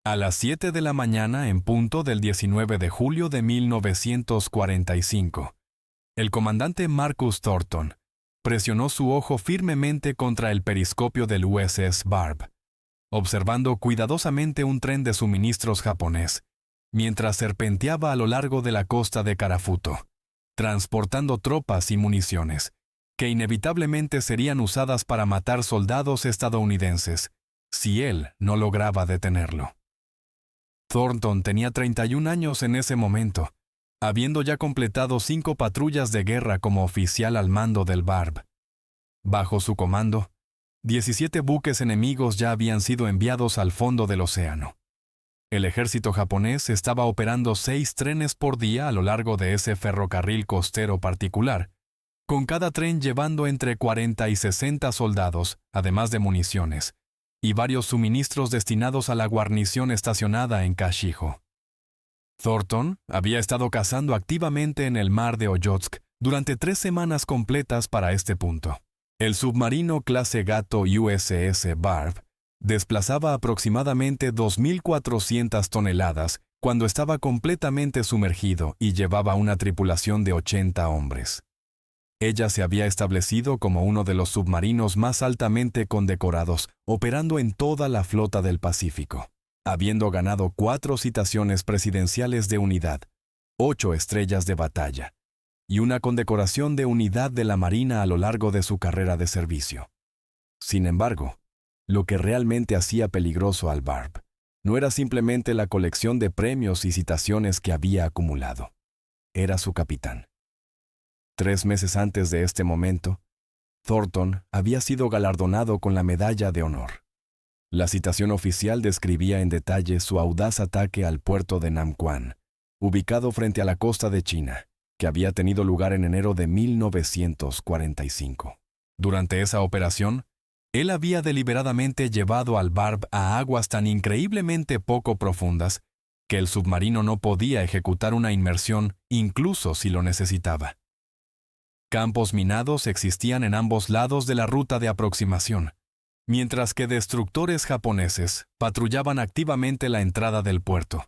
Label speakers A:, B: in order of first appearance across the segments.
A: A las 7 de la mañana, en punto del 19 de julio de 1945, el comandante Marcus Thornton presionó su ojo firmemente contra el periscopio del USS Barb, observando cuidadosamente un tren de suministros japonés, mientras serpenteaba a lo largo de la costa de Karafuto, transportando tropas y municiones, que inevitablemente serían usadas para matar soldados estadounidenses, si él no lograba detenerlo. Thornton tenía 31 años en ese momento, habiendo ya completado 5 patrullas de guerra como oficial al mando del Barb. Bajo su comando, 17 buques enemigos ya habían sido enviados al fondo del océano. El ejército japonés estaba operando 6 trenes por día a lo largo de ese ferrocarril costero particular, con cada tren llevando entre 40 y 60 soldados, además de municiones, y varios suministros destinados a la guarnición estacionada en Kashiho. Thornton había estado cazando activamente en el mar de Ojotsk durante 3 semanas completas para este punto. El submarino clase Gato USS Barb desplazaba aproximadamente 2.400 toneladas cuando estaba completamente sumergido y llevaba una tripulación de 80 hombres. Ella se había establecido como uno de los submarinos más altamente condecorados, operando en toda la flota del Pacífico, habiendo ganado 4 citaciones presidenciales de unidad, 8 estrellas de batalla, y una condecoración de unidad de la Marina a lo largo de su carrera de servicio. Sin embargo, lo que realmente hacía peligroso al Barb no era simplemente la colección de premios y citaciones que había acumulado. Era su capitán. 3 meses antes de este momento, Thornton había sido galardonado con la Medalla de Honor. La citación oficial describía en detalle su audaz ataque al puerto de Namquan, ubicado frente a la costa de China, que había tenido lugar en enero de 1945. Durante esa operación, él había deliberadamente llevado al Barb a aguas tan increíblemente poco profundas que el submarino no podía ejecutar una inmersión incluso si lo necesitaba. Campos minados existían en ambos lados de la ruta de aproximación, mientras que destructores japoneses patrullaban activamente la entrada del puerto.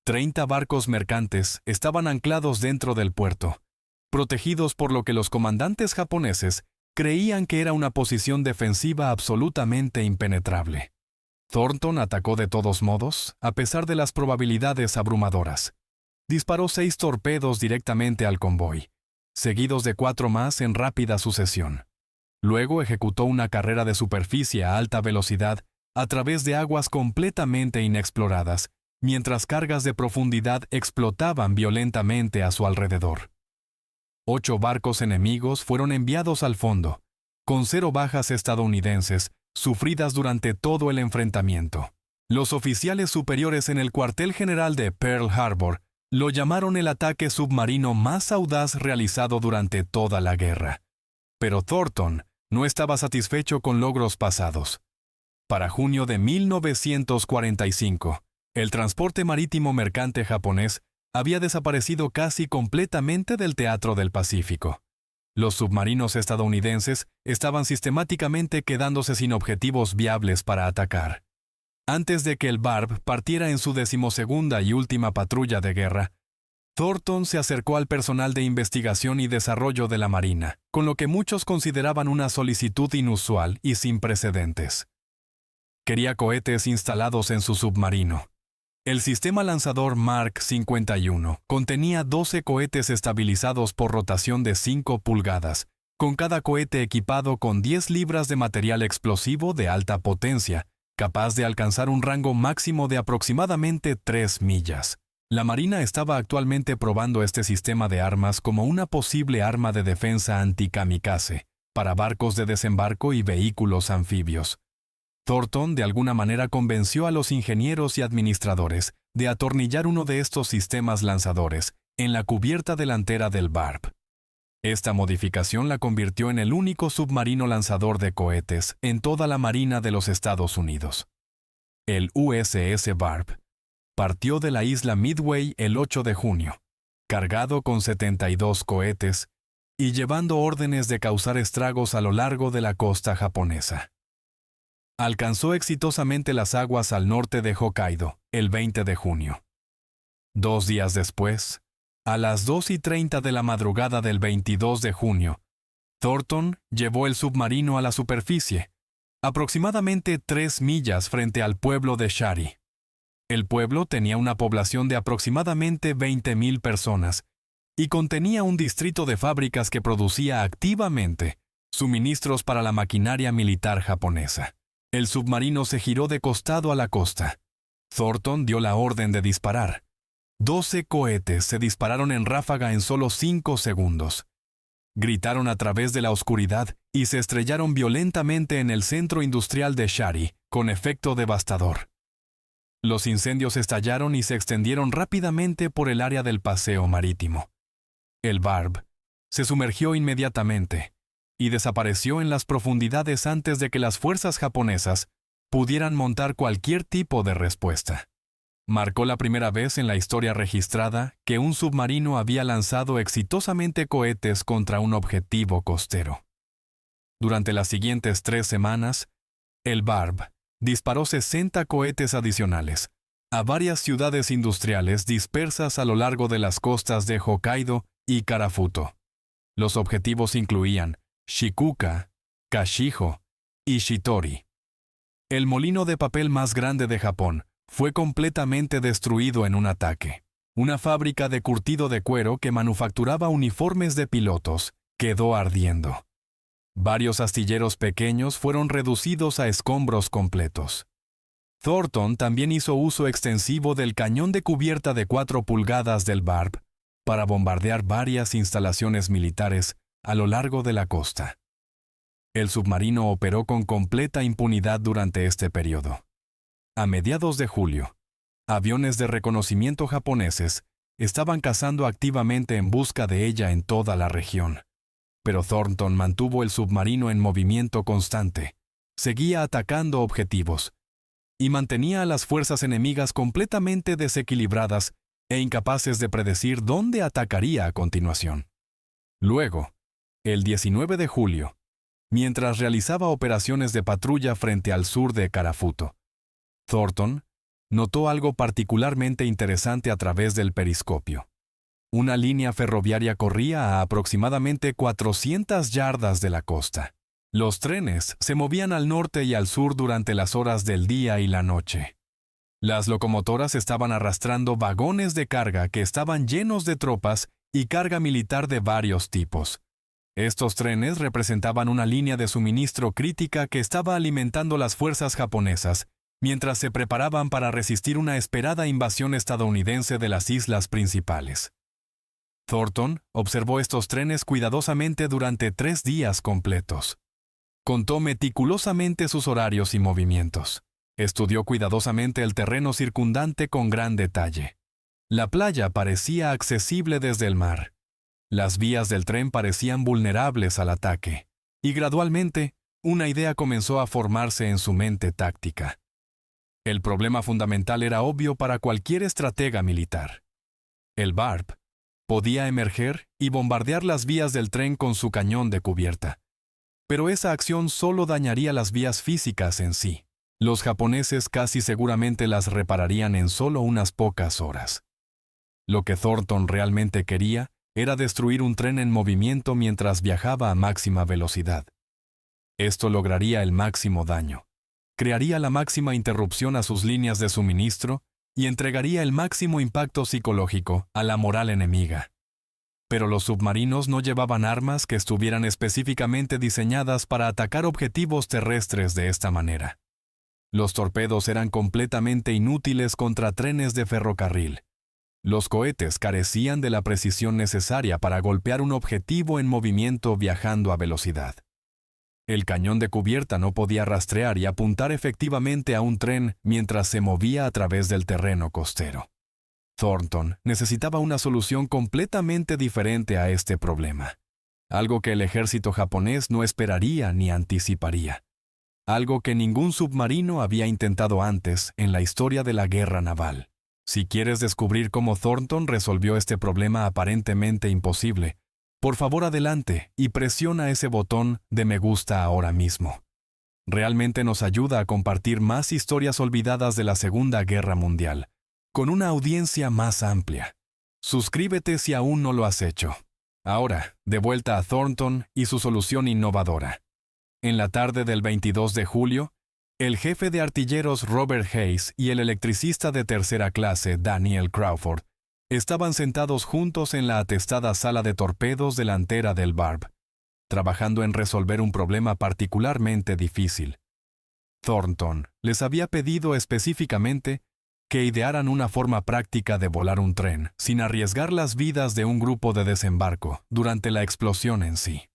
A: 30 barcos mercantes estaban anclados dentro del puerto, protegidos por lo que los comandantes japoneses creían que era una posición defensiva absolutamente impenetrable. Thornton atacó de todos modos, a pesar de las probabilidades abrumadoras. Disparó 6 torpedos directamente al convoy, seguidos de 4 más en rápida sucesión. Luego ejecutó una carrera de superficie a alta velocidad a través de aguas completamente inexploradas, mientras cargas de profundidad explotaban violentamente a su alrededor. 8 barcos enemigos fueron enviados al fondo, con 0 bajas estadounidenses, sufridas durante todo el enfrentamiento. Los oficiales superiores en el cuartel general de Pearl Harbor lo llamaron el ataque submarino más audaz realizado durante toda la guerra. Pero Thornton no estaba satisfecho con logros pasados. Para junio de 1945, el transporte marítimo mercante japonés había desaparecido casi completamente del teatro del Pacífico. Los submarinos estadounidenses estaban sistemáticamente quedándose sin objetivos viables para atacar. Antes de que el Barb partiera en su 12ª y última patrulla de guerra, Thornton se acercó al personal de investigación y desarrollo de la Marina, con lo que muchos consideraban una solicitud inusual y sin precedentes. Quería cohetes instalados en su submarino. El sistema lanzador Mark 51 contenía 12 cohetes estabilizados por rotación de 5 pulgadas, con cada cohete equipado con 10 libras de material explosivo de alta potencia, capaz de alcanzar un rango máximo de aproximadamente 3 millas. La Marina estaba actualmente probando este sistema de armas como una posible arma de defensa antikamikaze para barcos de desembarco y vehículos anfibios. Thornton de alguna manera convenció a los ingenieros y administradores de atornillar uno de estos sistemas lanzadores en la cubierta delantera del Barb. Esta modificación la convirtió en el único submarino lanzador de cohetes en toda la Marina de los Estados Unidos. El USS Barb partió de la isla Midway el 8 de junio, cargado con 72 cohetes y llevando órdenes de causar estragos a lo largo de la costa japonesa. alcanzó exitosamente las aguas al norte de Hokkaido el 20 de junio. 2 días después, a las 2:30 de la madrugada del 22 de junio, Thornton llevó el submarino a la superficie, aproximadamente 3 millas frente al pueblo de Shari. El pueblo tenía una población de aproximadamente 20,000 personas y contenía un distrito de fábricas que producía activamente suministros para la maquinaria militar japonesa. El submarino se giró de costado a la costa. Thornton dio la orden de disparar. 12 cohetes se dispararon en ráfaga en solo 5 segundos. Gritaron a través de la oscuridad y se estrellaron violentamente en el centro industrial de Shari, con efecto devastador. Los incendios estallaron y se extendieron rápidamente por el área del paseo marítimo. El Barb se sumergió inmediatamente y desapareció en las profundidades antes de que las fuerzas japonesas pudieran montar cualquier tipo de respuesta. Marcó la primera vez en la historia registrada que un submarino había lanzado exitosamente cohetes contra un objetivo costero. Durante las siguientes 3 semanas, el Barb disparó 60 cohetes adicionales a varias ciudades industriales dispersas a lo largo de las costas de Hokkaido y Karafuto. Los objetivos incluían Shikuka, Kashiho y Shitori. El molino de papel más grande de Japón fue completamente destruido en un ataque. Una fábrica de curtido de cuero que manufacturaba uniformes de pilotos quedó ardiendo. Varios astilleros pequeños fueron reducidos a escombros completos. Thornton también hizo uso extensivo del cañón de cubierta de 4 pulgadas del Barb para bombardear varias instalaciones militares a lo largo de la costa. El submarino operó con completa impunidad durante este periodo. A mediados de julio, aviones de reconocimiento japoneses estaban cazando activamente en busca de ella en toda la región. Pero Thornton mantuvo el submarino en movimiento constante, seguía atacando objetivos y mantenía a las fuerzas enemigas completamente desequilibradas e incapaces de predecir dónde atacaría a continuación. Luego, el 19 de julio, mientras realizaba operaciones de patrulla frente al sur de Karafuto, Thornton notó algo particularmente interesante a través del periscopio. Una línea ferroviaria corría a aproximadamente 400 yardas de la costa. Los trenes se movían al norte y al sur durante las horas del día y la noche. Las locomotoras estaban arrastrando vagones de carga que estaban llenos de tropas y carga militar de varios tipos. Estos trenes representaban una línea de suministro crítica que estaba alimentando las fuerzas japonesas mientras se preparaban para resistir una esperada invasión estadounidense de las islas principales. Thornton observó estos trenes cuidadosamente durante 3 días completos. Contó meticulosamente sus horarios y movimientos. Estudió cuidadosamente el terreno circundante con gran detalle. La playa parecía accesible desde el mar. Las vías del tren parecían vulnerables al ataque. Y gradualmente, una idea comenzó a formarse en su mente táctica. El problema fundamental era obvio para cualquier estratega militar. El Barb podía emerger y bombardear las vías del tren con su cañón de cubierta. Pero esa acción solo dañaría las vías físicas en sí. Los japoneses casi seguramente las repararían en solo unas pocas horas. Lo que Thornton realmente quería era destruir un tren en movimiento mientras viajaba a máxima velocidad. Esto lograría el máximo daño, crearía la máxima interrupción a sus líneas de suministro y entregaría el máximo impacto psicológico a la moral enemiga. Pero los submarinos no llevaban armas que estuvieran específicamente diseñadas para atacar objetivos terrestres de esta manera. Los torpedos eran completamente inútiles contra trenes de ferrocarril. Los cohetes carecían de la precisión necesaria para golpear un objetivo en movimiento viajando a velocidad. El cañón de cubierta no podía rastrear y apuntar efectivamente a un tren mientras se movía a través del terreno costero. Thornton necesitaba una solución completamente diferente a este problema. Algo que el ejército japonés no esperaría ni anticiparía. Algo que ningún submarino había intentado antes en la historia de la guerra naval. Si quieres descubrir cómo Thornton resolvió este problema aparentemente imposible, por favor adelante y presiona ese botón de me gusta ahora mismo. Realmente nos ayuda a compartir más historias olvidadas de la Segunda Guerra Mundial, con una audiencia más amplia. Suscríbete si aún no lo has hecho. Ahora, de vuelta a Thornton y su solución innovadora. En la tarde del 22 de julio, el jefe de artilleros Robert Hayes y el electricista de tercera clase Daniel Crawford estaban sentados juntos en la atestada sala de torpedos delantera del Barb, trabajando en resolver un problema particularmente difícil. Thornton les había pedido específicamente que idearan una forma práctica de volar un tren sin arriesgar las vidas de un grupo de desembarco durante la explosión en sí.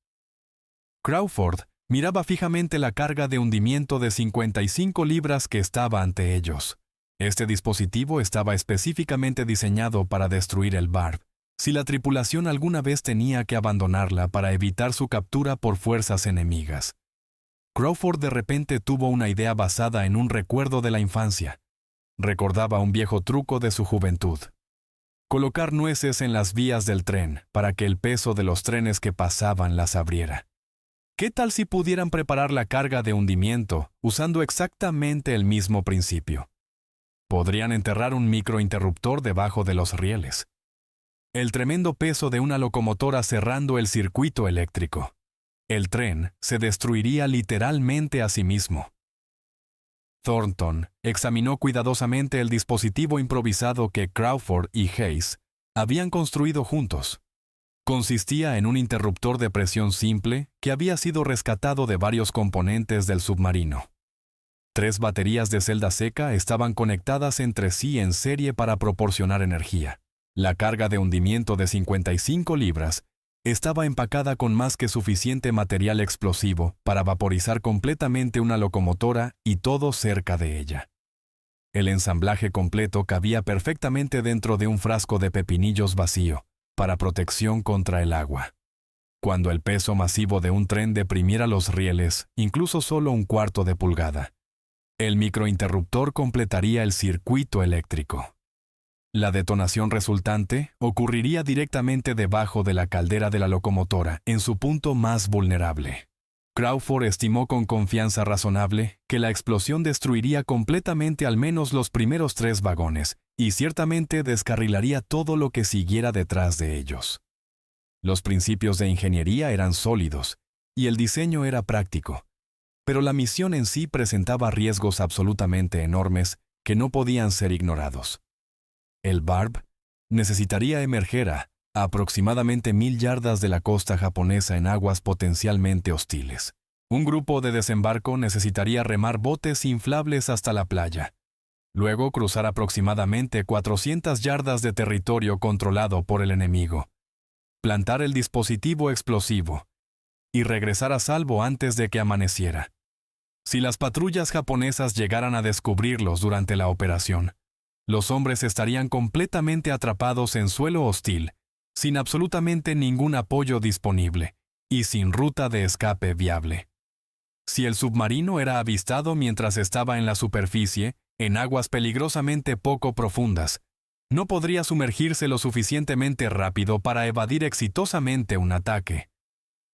A: Crawford miraba fijamente la carga de hundimiento de 55 libras que estaba ante ellos. Este dispositivo estaba específicamente diseñado para destruir el Barb, si la tripulación alguna vez tenía que abandonarla para evitar su captura por fuerzas enemigas. Crawford de repente tuvo una idea basada en un recuerdo de la infancia. Recordaba un viejo truco de su juventud: colocar nueces en las vías del tren para que el peso de los trenes que pasaban las abriera. ¿Qué tal si pudieran preparar la carga de hundimiento usando exactamente el mismo principio? Podrían enterrar un microinterruptor debajo de los rieles. El tremendo peso de una locomotora cerrando el circuito eléctrico. El tren se destruiría literalmente a sí mismo. Thornton examinó cuidadosamente el dispositivo improvisado que Crawford y Hayes habían construido juntos. Consistía en un interruptor de presión simple que había sido rescatado de varios componentes del submarino. 3 baterías de celda seca estaban conectadas entre sí en serie para proporcionar energía. La carga de hundimiento de 55 libras estaba empacada con más que suficiente material explosivo para vaporizar completamente una locomotora y todo cerca de ella. El ensamblaje completo cabía perfectamente dentro de un frasco de pepinillos vacío, para protección contra el agua. Cuando el peso masivo de un tren deprimiera los rieles, incluso solo un cuarto de pulgada, el microinterruptor completaría el circuito eléctrico. La detonación resultante ocurriría directamente debajo de la caldera de la locomotora, en su punto más vulnerable. Crawford estimó con confianza razonable que la explosión destruiría completamente al menos los primeros 3 vagones, y ciertamente descarrilaría todo lo que siguiera detrás de ellos. Los principios de ingeniería eran sólidos, y el diseño era práctico, pero la misión en sí presentaba riesgos absolutamente enormes que no podían ser ignorados. El Barb necesitaría emerger a aproximadamente 1000 yardas de la costa japonesa en aguas potencialmente hostiles. Un grupo de desembarco necesitaría remar botes inflables hasta la playa. Luego cruzar aproximadamente 400 yardas de territorio controlado por el enemigo, plantar el dispositivo explosivo y regresar a salvo antes de que amaneciera. Si las patrullas japonesas llegaran a descubrirlos durante la operación, los hombres estarían completamente atrapados en suelo hostil, sin absolutamente ningún apoyo disponible y sin ruta de escape viable. Si el submarino era avistado mientras estaba en la superficie, en aguas peligrosamente poco profundas, no podría sumergirse lo suficientemente rápido para evadir exitosamente un ataque.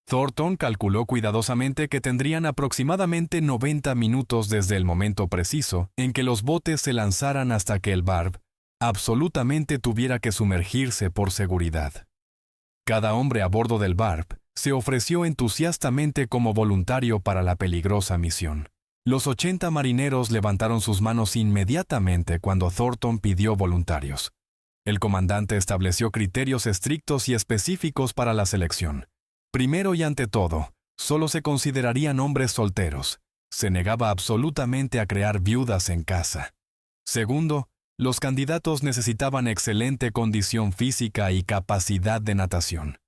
A: Thornton calculó cuidadosamente que tendrían aproximadamente 90 minutos desde el momento preciso en que los botes se lanzaran hasta que el Barb absolutamente tuviera que sumergirse por seguridad. Cada hombre a bordo del Barb se ofreció entusiastamente como voluntario para la peligrosa misión. Los 80 marineros levantaron sus manos inmediatamente cuando Thornton pidió voluntarios. El comandante estableció criterios estrictos y específicos para la selección. Primero y ante todo, solo se considerarían hombres solteros. Se negaba absolutamente a crear viudas en casa. Segundo, los candidatos necesitaban excelente condición física y capacidad de natación.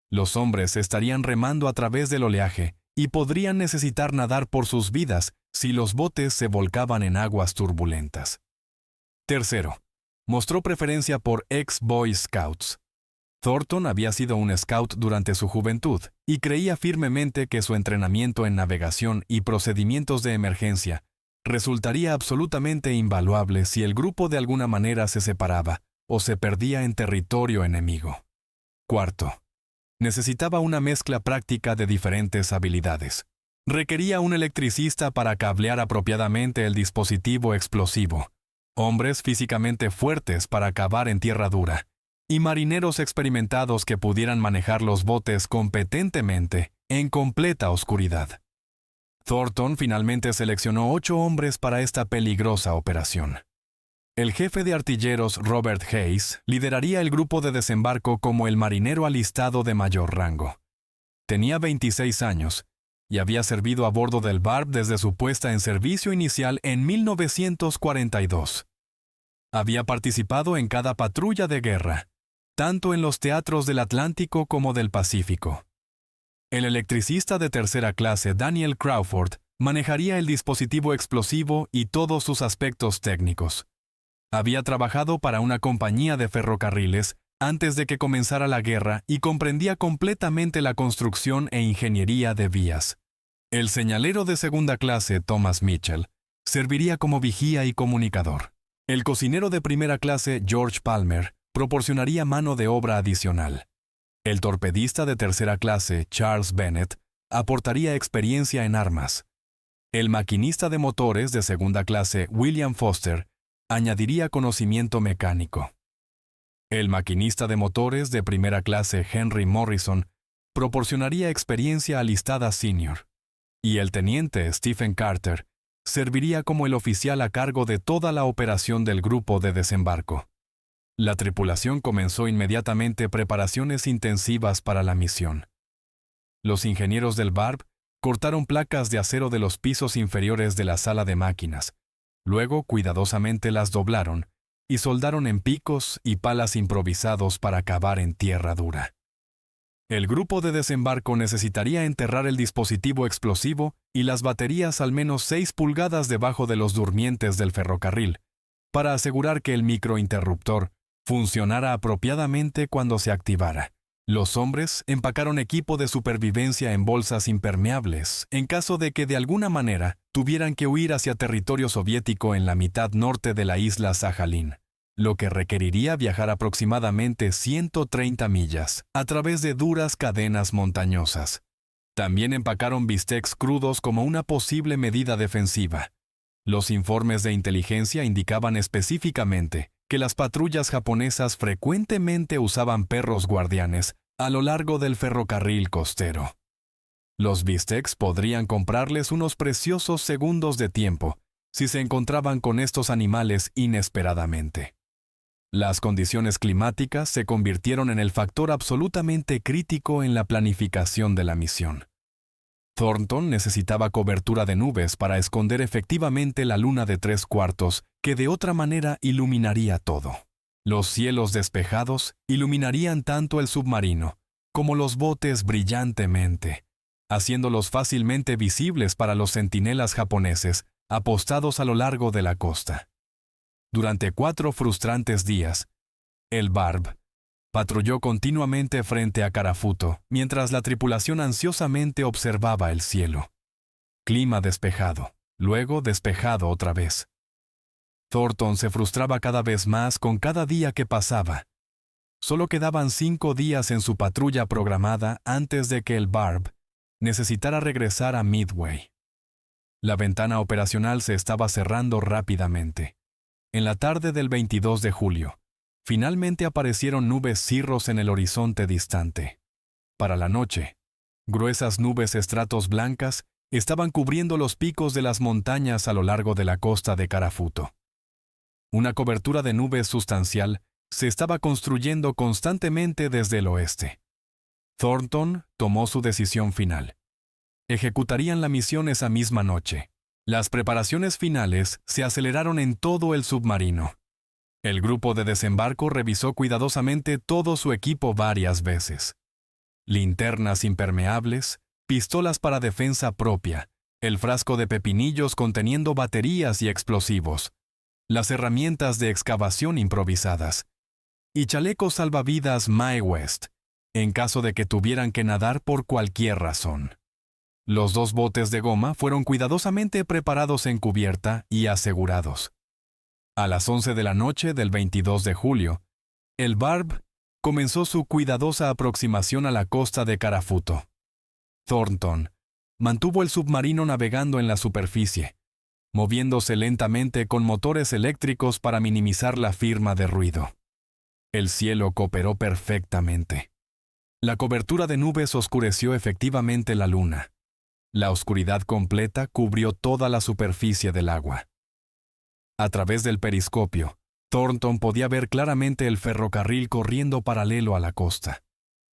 A: Los hombres estarían remando a través del oleaje y podrían necesitar nadar por sus vidas si los botes se volcaban en aguas turbulentas. Tercero, mostró preferencia por ex-Boy Scouts. Thornton había sido un scout durante su juventud y creía firmemente que su entrenamiento en navegación y procedimientos de emergencia resultaría absolutamente invaluable si el grupo de alguna manera se separaba o se perdía en territorio enemigo. Cuarto, necesitaba una mezcla práctica de diferentes habilidades. Requería un electricista para cablear apropiadamente el dispositivo explosivo, hombres físicamente fuertes para cavar en tierra dura, y marineros experimentados que pudieran manejar los botes competentemente en completa oscuridad. Thornton finalmente seleccionó 8 hombres para esta peligrosa operación. El jefe de artilleros Robert Hayes lideraría el grupo de desembarco como el marinero alistado de mayor rango. Tenía 26 años y había servido a bordo del Barb desde su puesta en servicio inicial en 1942. Había participado en cada patrulla de guerra, tanto en los teatros del Atlántico como del Pacífico. El electricista de tercera clase Daniel Crawford manejaría el dispositivo explosivo y todos sus aspectos técnicos. Había trabajado para una compañía de ferrocarriles antes de que comenzara la guerra y comprendía completamente la construcción e ingeniería de vías. El señalero de segunda clase Thomas Mitchell serviría como vigía y comunicador. El cocinero de primera clase George Palmer proporcionaría mano de obra adicional. El torpedista de tercera clase Charles Bennett aportaría experiencia en armas. El maquinista de motores de segunda clase William Foster añadiría conocimiento mecánico. El maquinista de motores de primera clase Henry Morrison proporcionaría experiencia alistada senior. Y el teniente Stephen Carter serviría como el oficial a cargo de toda la operación del grupo de desembarco. La tripulación comenzó inmediatamente preparaciones intensivas para la misión. Los ingenieros del Barb cortaron placas de acero de los pisos inferiores de la sala de máquinas. Luego cuidadosamente las doblaron y soldaron en picos y palas improvisados para cavar en tierra dura. El grupo de desembarco necesitaría enterrar el dispositivo explosivo y las baterías al menos 6 pulgadas debajo de los durmientes del ferrocarril, para asegurar que el microinterruptor funcionara apropiadamente cuando se activara. Los hombres empacaron equipo de supervivencia en bolsas impermeables, en caso de que de alguna manera tuvieran que huir hacia territorio soviético en la mitad norte de la isla Sajalín, lo que requeriría viajar aproximadamente 130 millas a través de duras cadenas montañosas. También empacaron bistecs crudos como una posible medida defensiva. Los informes de inteligencia indicaban específicamente que las patrullas japonesas frecuentemente usaban perros guardianes a lo largo del ferrocarril costero. Los bistecs podrían comprarles unos preciosos segundos de tiempo si se encontraban con estos animales inesperadamente. Las condiciones climáticas se convirtieron en el factor absolutamente crítico en la planificación de la misión. Thornton necesitaba cobertura de nubes para esconder efectivamente la luna de 3/4, que de otra manera iluminaría todo. Los cielos despejados iluminarían tanto el submarino como los botes brillantemente, haciéndolos fácilmente visibles para los centinelas japoneses apostados a lo largo de la costa. Durante 4 frustrantes días, el Barb patrulló continuamente frente a Karafuto, mientras la tripulación ansiosamente observaba el cielo. Clima despejado, luego despejado otra vez. Thornton se frustraba cada vez más con cada día que pasaba. Solo quedaban 5 días en su patrulla programada antes de que el Barb necesitara regresar a Midway. La ventana operacional se estaba cerrando rápidamente. En la tarde del 22 de julio, finalmente aparecieron nubes cirros en el horizonte distante. Para la noche, gruesas nubes estratos blancas estaban cubriendo los picos de las montañas a lo largo de la costa de Karafuto. Una cobertura de nubes sustancial se estaba construyendo constantemente desde el oeste. Thornton tomó su decisión final. Ejecutarían la misión esa misma noche. Las preparaciones finales se aceleraron en todo el submarino. El grupo de desembarco revisó cuidadosamente todo su equipo varias veces. Linternas impermeables, pistolas para defensa propia, el frasco de pepinillos conteniendo baterías y explosivos, las herramientas de excavación improvisadas, y chalecos salvavidas Mae West, en caso de que tuvieran que nadar por cualquier razón. Los 2 botes de goma fueron cuidadosamente preparados en cubierta y asegurados. A las 11 de la noche del 22 de julio, el Barb comenzó su cuidadosa aproximación a la costa de Karafuto. Thornton mantuvo el submarino navegando en la superficie, moviéndose lentamente con motores eléctricos para minimizar la firma de ruido. El cielo cooperó perfectamente. La cobertura de nubes oscureció efectivamente la luna. La oscuridad completa cubrió toda la superficie del agua. A través del periscopio, Thornton podía ver claramente el ferrocarril corriendo paralelo a la costa.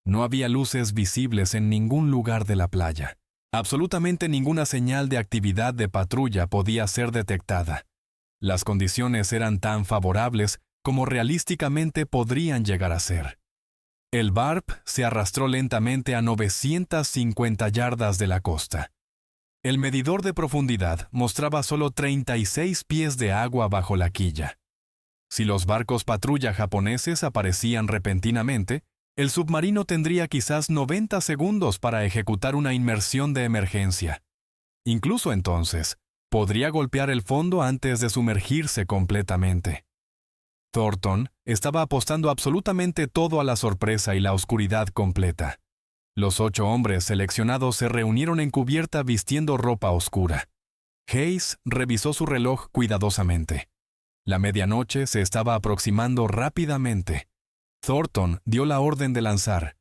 A: No había luces visibles en ningún lugar de la playa. Absolutamente ninguna señal de actividad de patrulla podía ser detectada. Las condiciones eran tan favorables como realísticamente podrían llegar a ser. El Barb se arrastró lentamente a 950 yardas de la costa. El medidor de profundidad mostraba solo 36 pies de agua bajo la quilla. Si los barcos patrulla japoneses aparecían repentinamente, el submarino tendría quizás 90 segundos para ejecutar una inmersión de emergencia. Incluso entonces, podría golpear el fondo antes de sumergirse completamente. Thornton estaba apostando absolutamente todo a la sorpresa y la oscuridad completa. Los 8 hombres seleccionados se reunieron en cubierta vistiendo ropa oscura. Hayes revisó su reloj cuidadosamente. La medianoche se estaba aproximando rápidamente. Thornton dio la orden de lanzar.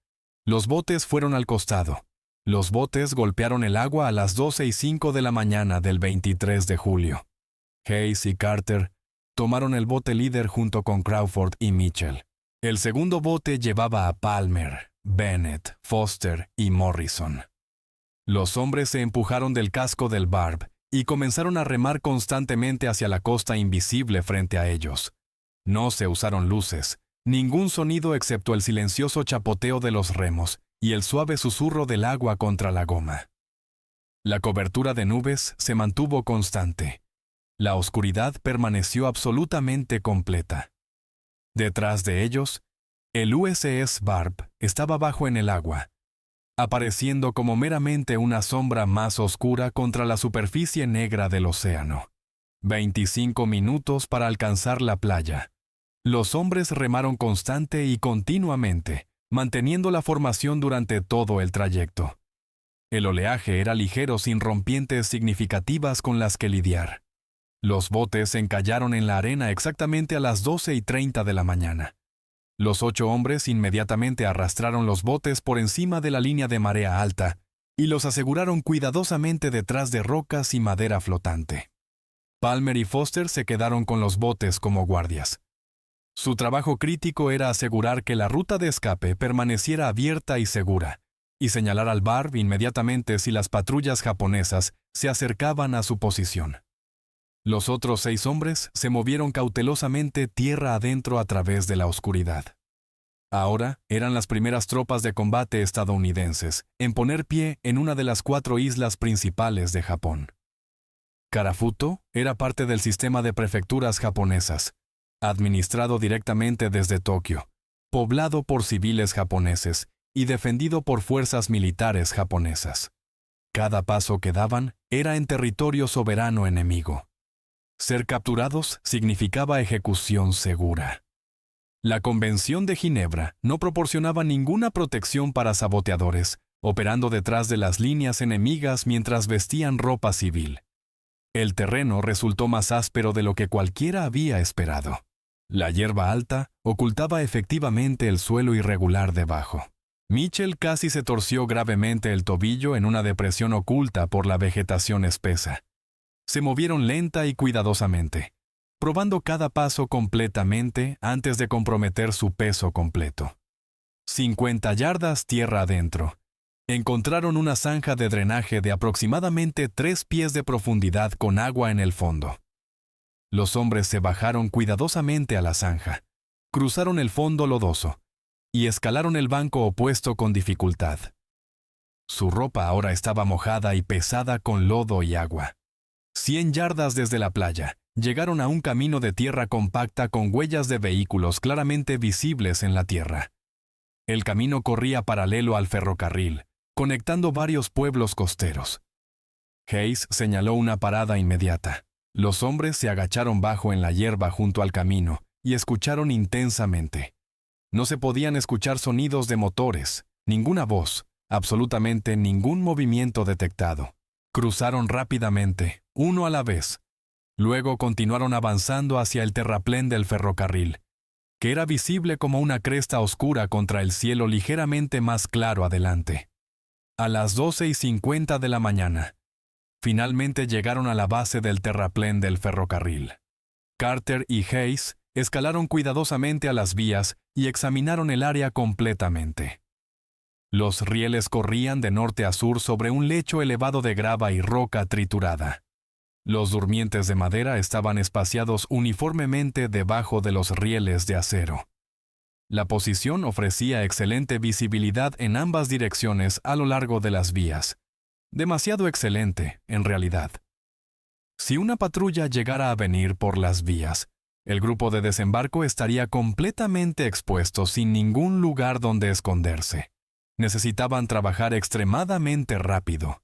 A: Los botes fueron al costado. Los botes golpearon el agua a las 12:05 de la mañana del 23 de julio. Hayes y Carter tomaron el bote líder junto con Crawford y Mitchell. El segundo bote llevaba a Palmer, Bennett, Foster y Morrison. Los hombres se empujaron del casco del Barb y comenzaron a remar constantemente hacia la costa invisible frente a ellos. No se usaron luces, ningún sonido excepto el silencioso chapoteo de los remos y el suave susurro del agua contra la goma. La cobertura de nubes se mantuvo constante. La oscuridad permaneció absolutamente completa. Detrás de ellos, el USS Barb estaba bajo en el agua, apareciendo como meramente una sombra más oscura contra la superficie negra del océano. 25 minutos para alcanzar la playa. Los hombres remaron constante y continuamente, manteniendo la formación durante todo el trayecto. El oleaje era ligero sin rompientes significativas con las que lidiar. Los botes encallaron en la arena exactamente a las 12:30 de la mañana. Los 8 hombres inmediatamente arrastraron los botes por encima de la línea de marea alta y los aseguraron cuidadosamente detrás de rocas y madera flotante. Palmer y Foster se quedaron con los botes como guardias. Su trabajo crítico era asegurar que la ruta de escape permaneciera abierta y segura, y señalar al Barb inmediatamente si las patrullas japonesas se acercaban a su posición. Los otros 6 hombres se movieron cautelosamente tierra adentro a través de la oscuridad. Ahora eran las primeras tropas de combate estadounidenses en poner pie en una de las 4 islas principales de Japón. Karafuto era parte del sistema de prefecturas japonesas, administrado directamente desde Tokio, poblado por civiles japoneses y defendido por fuerzas militares japonesas. Cada paso que daban era en territorio soberano enemigo. Ser capturados significaba ejecución segura. La Convención de Ginebra no proporcionaba ninguna protección para saboteadores, operando detrás de las líneas enemigas mientras vestían ropa civil. El terreno resultó más áspero de lo que cualquiera había esperado. La hierba alta ocultaba efectivamente el suelo irregular debajo. Mitchell casi se torció gravemente el tobillo en una depresión oculta por la vegetación espesa. Se movieron lenta y cuidadosamente, probando cada paso completamente antes de comprometer su peso completo. 50 yardas tierra adentro. Encontraron una zanja de drenaje de aproximadamente 3 pies de profundidad con agua en el fondo. Los hombres se bajaron cuidadosamente a la zanja, cruzaron el fondo lodoso y escalaron el banco opuesto con dificultad. Su ropa ahora estaba mojada y pesada con lodo y agua. 100 yardas desde la playa, llegaron a un camino de tierra compacta con huellas de vehículos claramente visibles en la tierra. El camino corría paralelo al ferrocarril, conectando varios pueblos costeros. Hayes señaló una parada inmediata. Los hombres se agacharon bajo en la hierba junto al camino y escucharon intensamente. No se podían escuchar sonidos de motores, ninguna voz, Absolutamente ningún movimiento detectado. Cruzaron rápidamente, uno a la vez. Luego continuaron avanzando hacia el terraplén del ferrocarril, que era visible como una cresta oscura contra el cielo ligeramente más claro adelante. A las 12:50 de la mañana, finalmente llegaron a la base del terraplén del ferrocarril. Carter y Hayes escalaron cuidadosamente a las vías y examinaron el área completamente. Los rieles corrían de norte a sur sobre un lecho elevado de grava y roca triturada. Los durmientes de madera estaban espaciados uniformemente debajo de los rieles de acero. La posición ofrecía excelente visibilidad en ambas direcciones a lo largo de las vías. Demasiado excelente, en realidad. Si una patrulla llegara a venir por las vías, el grupo de desembarco estaría completamente expuesto sin ningún lugar donde esconderse. Necesitaban trabajar extremadamente rápido.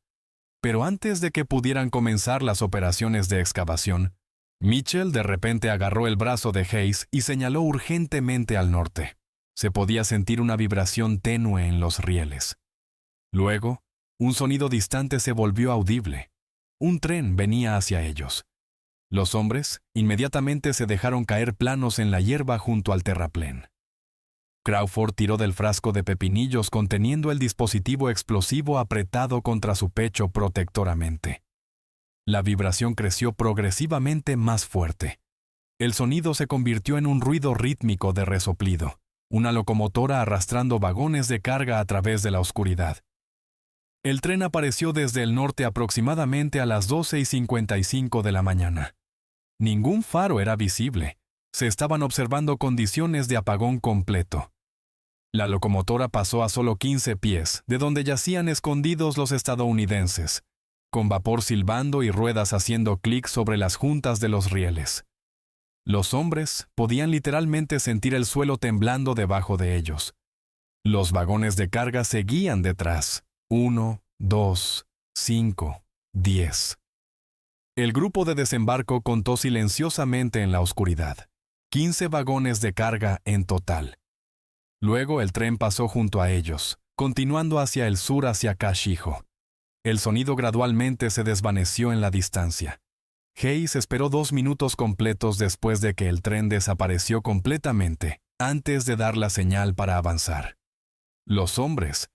A: Pero antes de que pudieran comenzar las operaciones de excavación, Mitchell de repente agarró el brazo de Hayes y señaló urgentemente al norte. Se podía sentir una vibración tenue en los rieles. Luego, un sonido distante se volvió audible. Un tren venía hacia ellos. Los hombres inmediatamente se dejaron caer planos en la hierba junto al terraplén. Crawford tiró del frasco de pepinillos conteniendo el dispositivo explosivo apretado contra su pecho protectoramente. La vibración creció progresivamente más fuerte. El sonido se convirtió en un ruido rítmico de resoplido, una locomotora arrastrando vagones de carga a través de la oscuridad. El tren apareció desde el norte aproximadamente a las 12:55 de la mañana. Ningún faro era visible. Se estaban observando condiciones de apagón completo. La locomotora pasó a solo 15 pies, de donde yacían escondidos los estadounidenses, con vapor silbando y ruedas haciendo clic sobre las juntas de los rieles. Los hombres podían literalmente sentir el suelo temblando debajo de ellos. Los vagones de carga seguían detrás. 1, 2, 5, 10. El grupo de desembarco contó silenciosamente en la oscuridad. 15 vagones de carga en total. Luego el tren pasó junto a ellos, continuando hacia el sur hacia Kashiho. El sonido gradualmente se desvaneció en la distancia. Hayes esperó 2 minutos completos después de que el tren desapareció completamente, antes de dar la señal para avanzar. Los hombres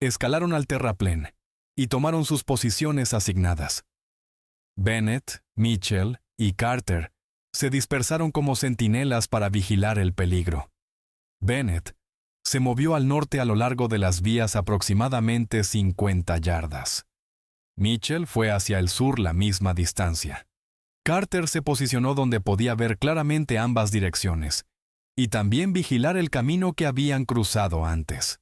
A: escalaron al terraplén y tomaron sus posiciones asignadas. Bennett, Mitchell y Carter se dispersaron como centinelas para vigilar el peligro. Bennett se movió al norte a lo largo de las vías aproximadamente 50 yardas. Mitchell fue hacia el sur la misma distancia. Carter se posicionó donde podía ver claramente ambas direcciones y también vigilar el camino que habían cruzado antes.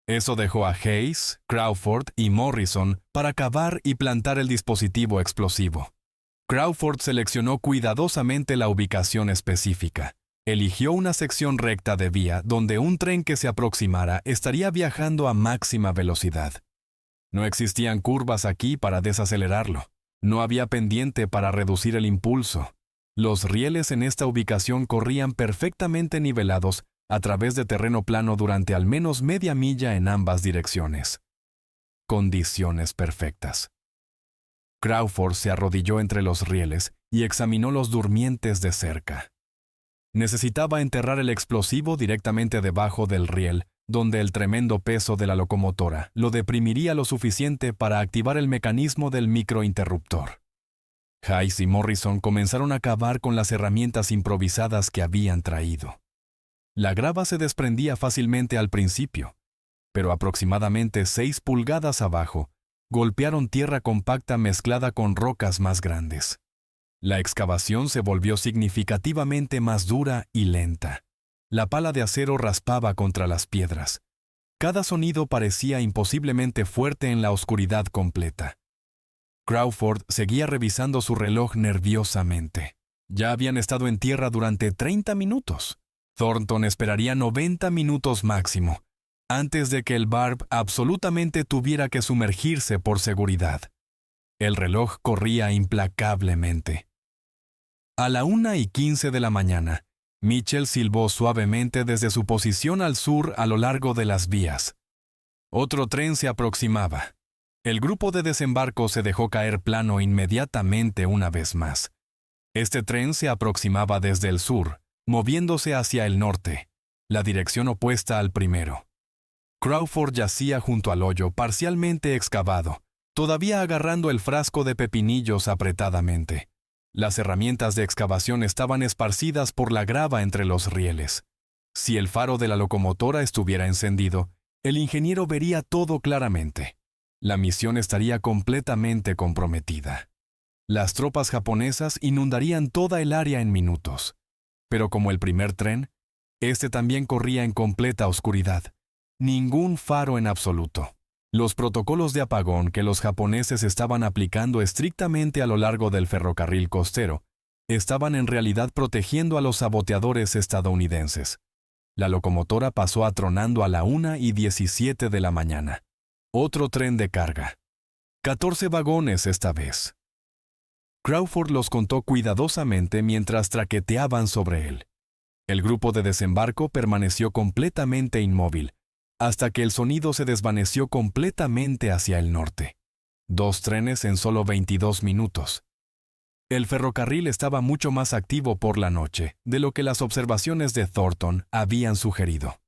A: Eso dejó a Hayes, Crawford y Morrison para cavar y plantar el dispositivo explosivo. Crawford seleccionó cuidadosamente la ubicación específica. Eligió una sección recta de vía donde un tren que se aproximara estaría viajando a máxima velocidad. No existían curvas aquí para desacelerarlo. No había pendiente para reducir el impulso. Los rieles en esta ubicación corrían perfectamente nivelados a través de terreno plano durante al menos media milla en ambas direcciones. Condiciones perfectas. Crawford se arrodilló entre los rieles y examinó los durmientes de cerca. Necesitaba enterrar el explosivo directamente debajo del riel, donde el tremendo peso de la locomotora lo deprimiría lo suficiente para activar el mecanismo del microinterruptor. Hayes y Morrison comenzaron a cavar con las herramientas improvisadas que habían traído. La grava se desprendía fácilmente al principio, pero aproximadamente 6 pulgadas abajo, golpearon tierra compacta mezclada con rocas más grandes. La excavación se volvió significativamente más dura y lenta. La pala de acero raspaba contra las piedras. Cada sonido parecía imposiblemente fuerte en la oscuridad completa. Crawford seguía revisando su reloj nerviosamente. Ya habían estado en tierra durante 30 minutos. Thornton esperaría 90 minutos máximo, antes de que el Barb absolutamente tuviera que sumergirse por seguridad. El reloj corría implacablemente. A la 1:15 de la mañana, Mitchell silbó suavemente desde su posición al sur a lo largo de las vías. Otro tren se aproximaba. El grupo de desembarco se dejó caer plano inmediatamente una vez más. Este tren se aproximaba desde el sur, moviéndose hacia el norte, la dirección opuesta al primero. Crawford yacía junto al hoyo parcialmente excavado, todavía agarrando el frasco de pepinillos apretadamente. Las herramientas de excavación estaban esparcidas por la grava entre los rieles. Si el faro de la locomotora estuviera encendido, el ingeniero vería todo claramente. La misión estaría completamente comprometida. Las tropas japonesas inundarían toda el área en minutos. Pero como el primer tren, este también corría en completa oscuridad. Ningún faro en absoluto. Los protocolos de apagón que los japoneses estaban aplicando estrictamente a lo largo del ferrocarril costero estaban en realidad protegiendo a los saboteadores estadounidenses. La locomotora pasó atronando a la 1:17 de la mañana. Otro tren de carga. 14 vagones esta vez. Crawford los contó cuidadosamente mientras traqueteaban sobre él. El grupo de desembarco permaneció completamente inmóvil, hasta que el sonido se desvaneció completamente hacia el norte. 2 trenes en solo 22 minutos. El ferrocarril estaba mucho más activo por la noche de lo que las observaciones de Thornton habían sugerido.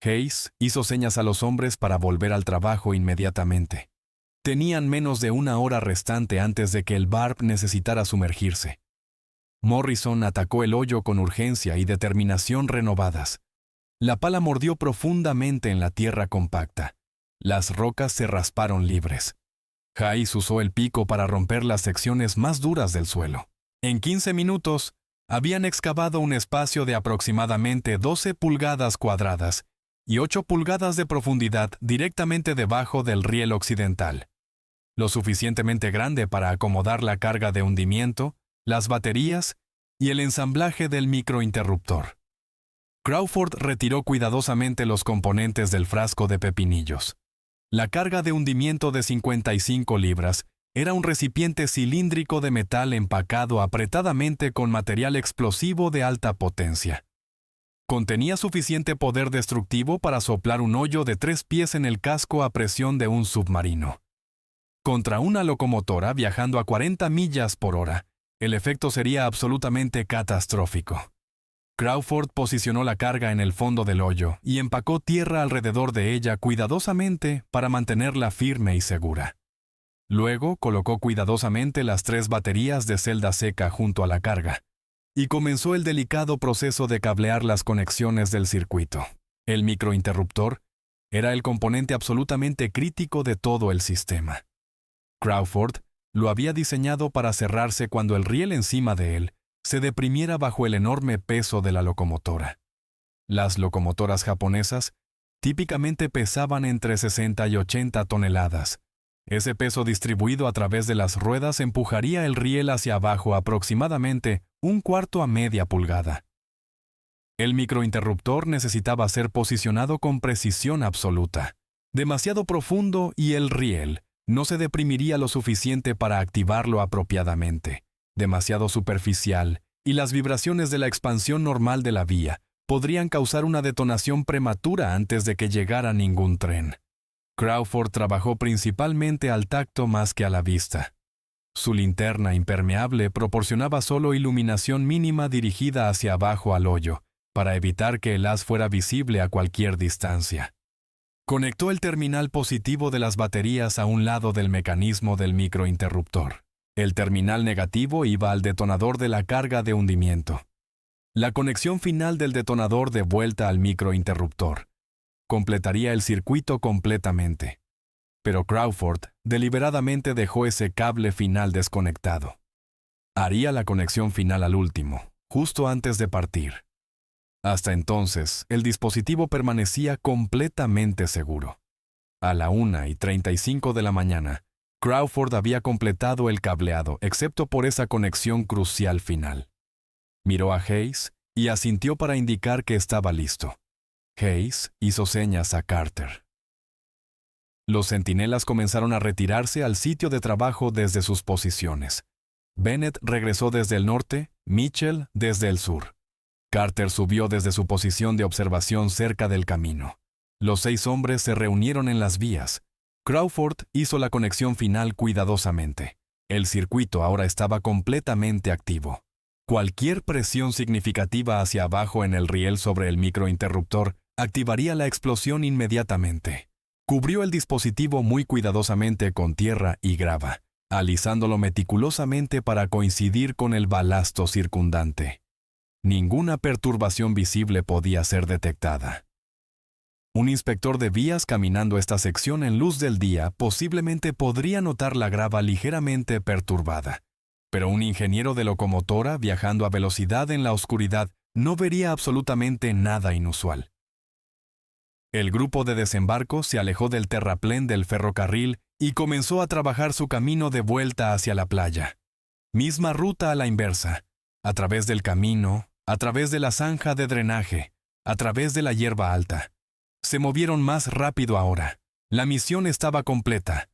A: Hayes hizo señas a los hombres para volver al trabajo inmediatamente. Tenían menos de 1 hora restante antes de que el Barb necesitara sumergirse. Morrison atacó el hoyo con urgencia y determinación renovadas. La pala mordió profundamente en la tierra compacta. Las rocas se rasparon libres. Hayes usó el pico para romper las secciones más duras del suelo. En 15 minutos, habían excavado un espacio de aproximadamente 12 pulgadas cuadradas y 8 pulgadas de profundidad directamente debajo del riel occidental. Lo suficientemente grande para acomodar la carga de hundimiento, las baterías y el ensamblaje del microinterruptor. Crawford retiró cuidadosamente los componentes del frasco de pepinillos. La carga de hundimiento de 55 libras era un recipiente cilíndrico de metal empacado apretadamente con material explosivo de alta potencia. Contenía suficiente poder destructivo para soplar un hoyo de 3 pies en el casco a presión de un submarino. Contra una locomotora viajando a 40 millas por hora, el efecto sería absolutamente catastrófico. Crawford posicionó la carga en el fondo del hoyo y empacó tierra alrededor de ella cuidadosamente para mantenerla firme y segura. Luego colocó cuidadosamente las 3 baterías de celda seca junto a la carga y comenzó el delicado proceso de cablear las conexiones del circuito. El microinterruptor era el componente absolutamente crítico de todo el sistema. Crawford lo había diseñado para cerrarse cuando el riel encima de él se deprimiera bajo el enorme peso de la locomotora. Las locomotoras japonesas típicamente pesaban entre 60 y 80 toneladas. Ese peso distribuido a través de las ruedas empujaría el riel hacia abajo aproximadamente 1/4 a media pulgada. El microinterruptor necesitaba ser posicionado con precisión absoluta, demasiado profundo y el riel no se deprimiría lo suficiente para activarlo apropiadamente, demasiado superficial, y las vibraciones de la expansión normal de la vía podrían causar una detonación prematura antes de que llegara ningún tren. Crawford trabajó principalmente al tacto más que a la vista. Su linterna impermeable proporcionaba solo iluminación mínima dirigida hacia abajo al hoyo, para evitar que el haz fuera visible a cualquier distancia. Conectó el terminal positivo de las baterías a un lado del mecanismo del microinterruptor. El terminal negativo iba al detonador de la carga de hundimiento. La conexión final del detonador de vuelta al microinterruptor completaría el circuito completamente. Pero Crawford deliberadamente dejó ese cable final desconectado. Haría la conexión final al último, justo antes de partir. Hasta entonces, el dispositivo permanecía completamente seguro. A la 1:35 de la mañana, Crawford había completado el cableado, excepto por esa conexión crucial final. Miró a Hayes y asintió para indicar que estaba listo. Hayes hizo señas a Carter. Los centinelas comenzaron a retirarse al sitio de trabajo desde sus posiciones. Bennett regresó desde el norte, Mitchell desde el sur. Carter subió desde su posición de observación cerca del camino. Los 6 hombres se reunieron en las vías. Crawford hizo la conexión final cuidadosamente. El circuito ahora estaba completamente activo. Cualquier presión significativa hacia abajo en el riel sobre el microinterruptor activaría la explosión inmediatamente. Cubrió el dispositivo muy cuidadosamente con tierra y grava, alisándolo meticulosamente para coincidir con el balasto circundante. Ninguna perturbación visible podía ser detectada. Un inspector de vías caminando esta sección en luz del día posiblemente podría notar la grava ligeramente perturbada, pero un ingeniero de locomotora viajando a velocidad en la oscuridad no vería absolutamente nada inusual. El grupo de desembarco se alejó del terraplén del ferrocarril y comenzó a trabajar su camino de vuelta hacia la playa. Misma ruta a la inversa, a través del camino, a través de la zanja de drenaje, a través de la hierba alta. Se movieron más rápido ahora. La misión estaba completa.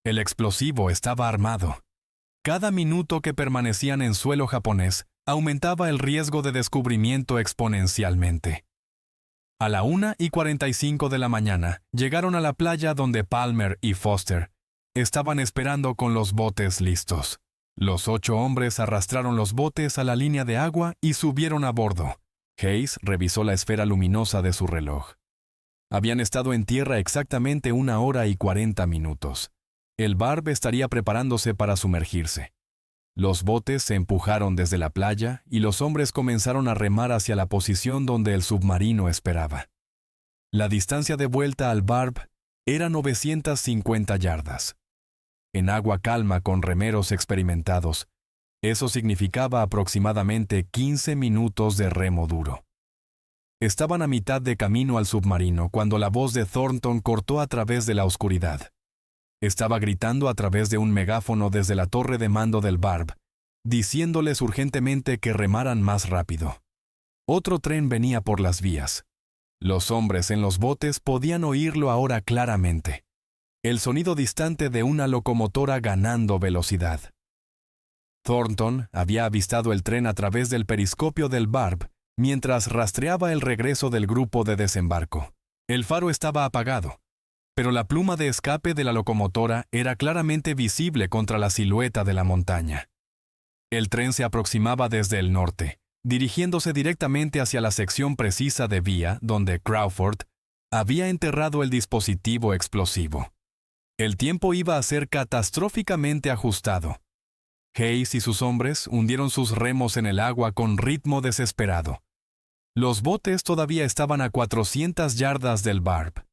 A: El explosivo estaba armado. Cada minuto que permanecían en suelo japonés aumentaba el riesgo de descubrimiento exponencialmente. A la 1:45 de la mañana llegaron a la playa donde Palmer y Foster estaban esperando con los botes listos. Los 8 hombres arrastraron los botes a la línea de agua y subieron a bordo. Hayes revisó la esfera luminosa de su reloj. Habían estado en tierra exactamente 1 hora y 40 minutos. El barb estaría preparándose para sumergirse. Los botes se empujaron desde la playa y los hombres comenzaron a remar hacia la posición donde el submarino esperaba. La distancia de vuelta al barb era 950 yardas. En agua calma con remeros experimentados, eso significaba aproximadamente 15 minutos de remo duro. Estaban a mitad de camino al submarino cuando la voz de Thornton cortó a través de la oscuridad. Estaba gritando a través de un megáfono desde la torre de mando del barb, diciéndoles urgentemente que remaran más rápido. Otro tren venía por las vías. Los hombres en los botes podían oírlo ahora claramente. El sonido distante de una locomotora ganando velocidad. Thornton había avistado el tren a través del periscopio del barb mientras rastreaba el regreso del grupo de desembarco. El faro estaba apagado, pero la pluma de escape de la locomotora era claramente visible contra la silueta de la montaña. El tren se aproximaba desde el norte, dirigiéndose directamente hacia la sección precisa de vía donde Crawford había enterrado el dispositivo explosivo. El tiempo iba a ser catastróficamente ajustado. Hayes y sus hombres hundieron sus remos en el agua con ritmo desesperado. Los botes todavía estaban a 400 yardas del barb.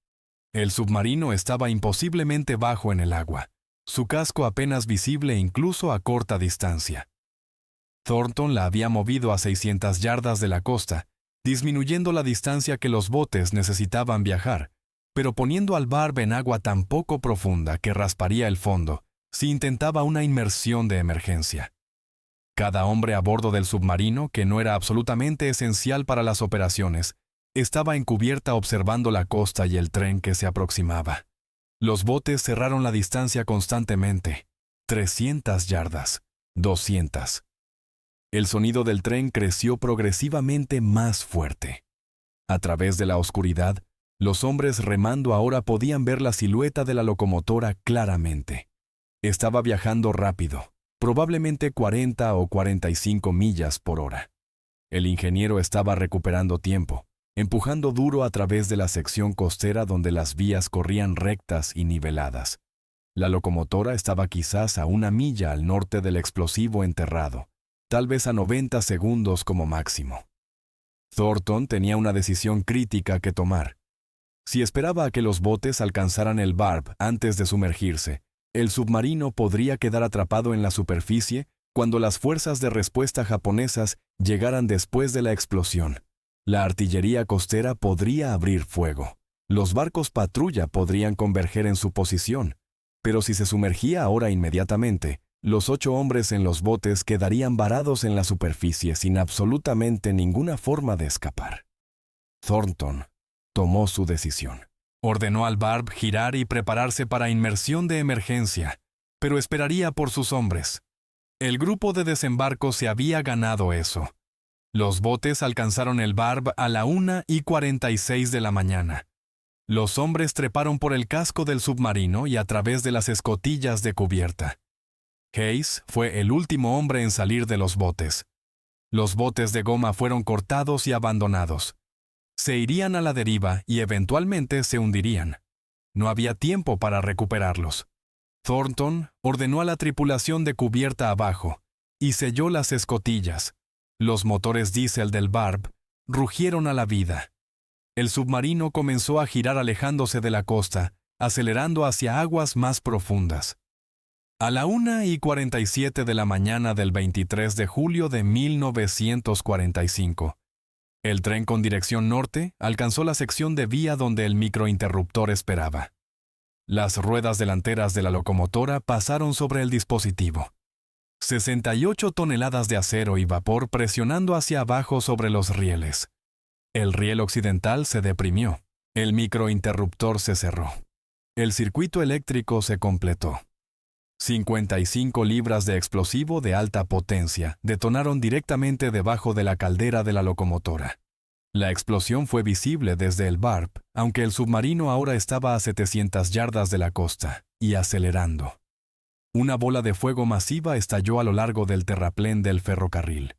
A: El submarino estaba imposiblemente bajo en el agua, su casco apenas visible incluso a corta distancia. Thornton la había movido a 600 yardas de la costa, disminuyendo la distancia que los botes necesitaban viajar, pero poniendo al barb en agua tan poco profunda que rasparía el fondo si intentaba una inmersión de emergencia. Cada hombre a bordo del submarino, que no era absolutamente esencial para las operaciones, estaba en cubierta observando la costa y el tren que se aproximaba. Los botes cerraron la distancia constantemente. 300 yardas, 200. El sonido del tren creció progresivamente más fuerte. A través de la oscuridad, los hombres remando ahora podían ver la silueta de la locomotora claramente. Estaba viajando rápido, probablemente 40 o 45 millas por hora. El ingeniero estaba recuperando tiempo, empujando duro a través de la sección costera donde las vías corrían rectas y niveladas. La locomotora estaba quizás a 1 milla al norte del explosivo enterrado, tal vez a 90 segundos como máximo. Thornton tenía una decisión crítica que tomar. Si esperaba a que los botes alcanzaran el barb antes de sumergirse, el submarino podría quedar atrapado en la superficie cuando las fuerzas de respuesta japonesas llegaran después de la explosión. La artillería costera podría abrir fuego. Los barcos patrulla podrían converger en su posición. Pero si se sumergía ahora inmediatamente, los 8 hombres en los botes quedarían varados en la superficie sin absolutamente ninguna forma de escapar. Thornton tomó su decisión. Ordenó al barb girar y prepararse para inmersión de emergencia, pero esperaría por sus hombres. El grupo de desembarco se había ganado eso. Los botes alcanzaron el barb a la 1:46 de la mañana. Los hombres treparon por el casco del submarino y a través de las escotillas de cubierta. Hayes fue el último hombre en salir de los botes. Los botes de goma fueron cortados y abandonados. Se irían a la deriva y eventualmente se hundirían. No había tiempo para recuperarlos. Thornton ordenó a la tripulación de cubierta abajo y selló las escotillas. Los motores diésel del Barb rugieron a la vida. El submarino comenzó a girar alejándose de la costa, acelerando hacia aguas más profundas. A la 1:47 de la mañana del 23 de julio de 1945, el tren con dirección norte alcanzó la sección de vía donde el microinterruptor esperaba. Las ruedas delanteras de la locomotora pasaron sobre el dispositivo. 68 toneladas de acero y vapor presionando hacia abajo sobre los rieles. El riel occidental se deprimió. El microinterruptor se cerró. El circuito eléctrico se completó. 55 libras de explosivo de alta potencia detonaron directamente debajo de la caldera de la locomotora. La explosión fue visible desde el Barb, aunque el submarino ahora estaba a 700 yardas de la costa, y acelerando. Una bola de fuego masiva estalló a lo largo del terraplén del ferrocarril.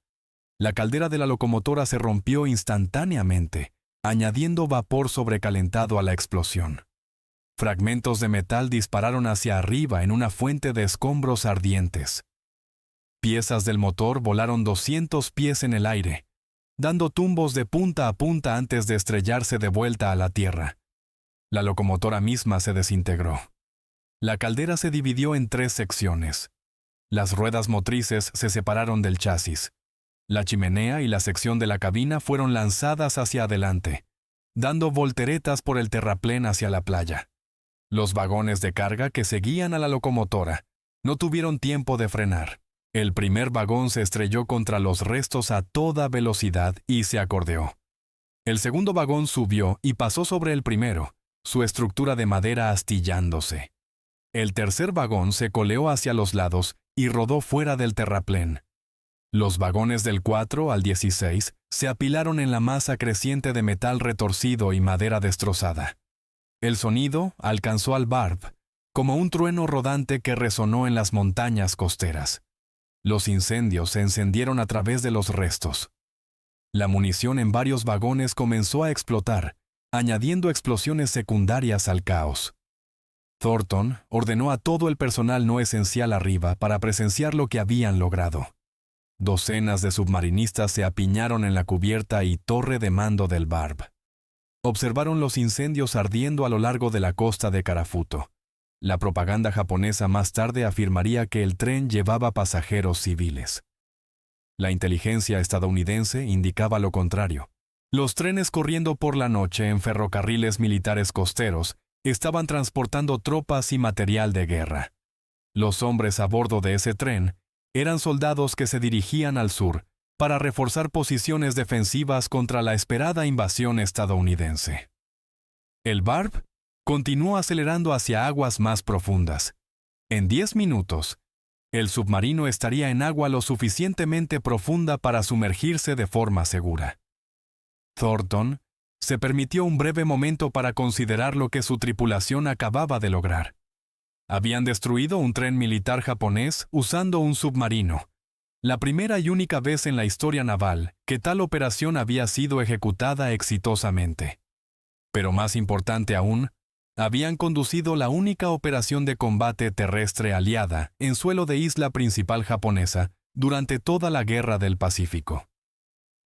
A: La caldera de la locomotora se rompió instantáneamente, añadiendo vapor sobrecalentado a la explosión. Fragmentos de metal dispararon hacia arriba en una fuente de escombros ardientes. Piezas del motor volaron 200 pies en el aire, dando tumbos de punta a punta antes de estrellarse de vuelta a la tierra. La locomotora misma se desintegró. La caldera se dividió en 3 secciones. Las ruedas motrices se separaron del chasis. La chimenea y la sección de la cabina fueron lanzadas hacia adelante, dando volteretas por el terraplén hacia la playa. Los vagones de carga que seguían a la locomotora no tuvieron tiempo de frenar. El primer vagón se estrelló contra los restos a toda velocidad y se acordeó. El segundo vagón subió y pasó sobre el primero, su estructura de madera astillándose. El tercer vagón se coleó hacia los lados y rodó fuera del terraplén. Los vagones del 4 al 16 se apilaron en la masa creciente de metal retorcido y madera destrozada. El sonido alcanzó al Barb, como un trueno rodante que resonó en las montañas costeras. Los incendios se encendieron a través de los restos. La munición en varios vagones comenzó a explotar, añadiendo explosiones secundarias al caos. Thornton ordenó a todo el personal no esencial arriba para presenciar lo que habían logrado. Docenas de submarinistas se apiñaron en la cubierta y torre de mando del Barb. Observaron los incendios ardiendo a lo largo de la costa de Karafuto. La propaganda japonesa más tarde afirmaría que el tren llevaba pasajeros civiles. La inteligencia estadounidense indicaba lo contrario. Los trenes corriendo por la noche en ferrocarriles militares costeros estaban transportando tropas y material de guerra. Los hombres a bordo de ese tren eran soldados que se dirigían al sur para reforzar posiciones defensivas contra la esperada invasión estadounidense. El Barb continuó acelerando hacia aguas más profundas. En 10 minutos, el submarino estaría en agua lo suficientemente profunda para sumergirse de forma segura. Thornton se permitió un breve momento para considerar lo que su tripulación acababa de lograr. Habían destruido un tren militar japonés usando un submarino, la primera y única vez en la historia naval que tal operación había sido ejecutada exitosamente. Pero más importante aún, habían conducido la única operación de combate terrestre aliada en suelo de isla principal japonesa durante toda la Guerra del Pacífico.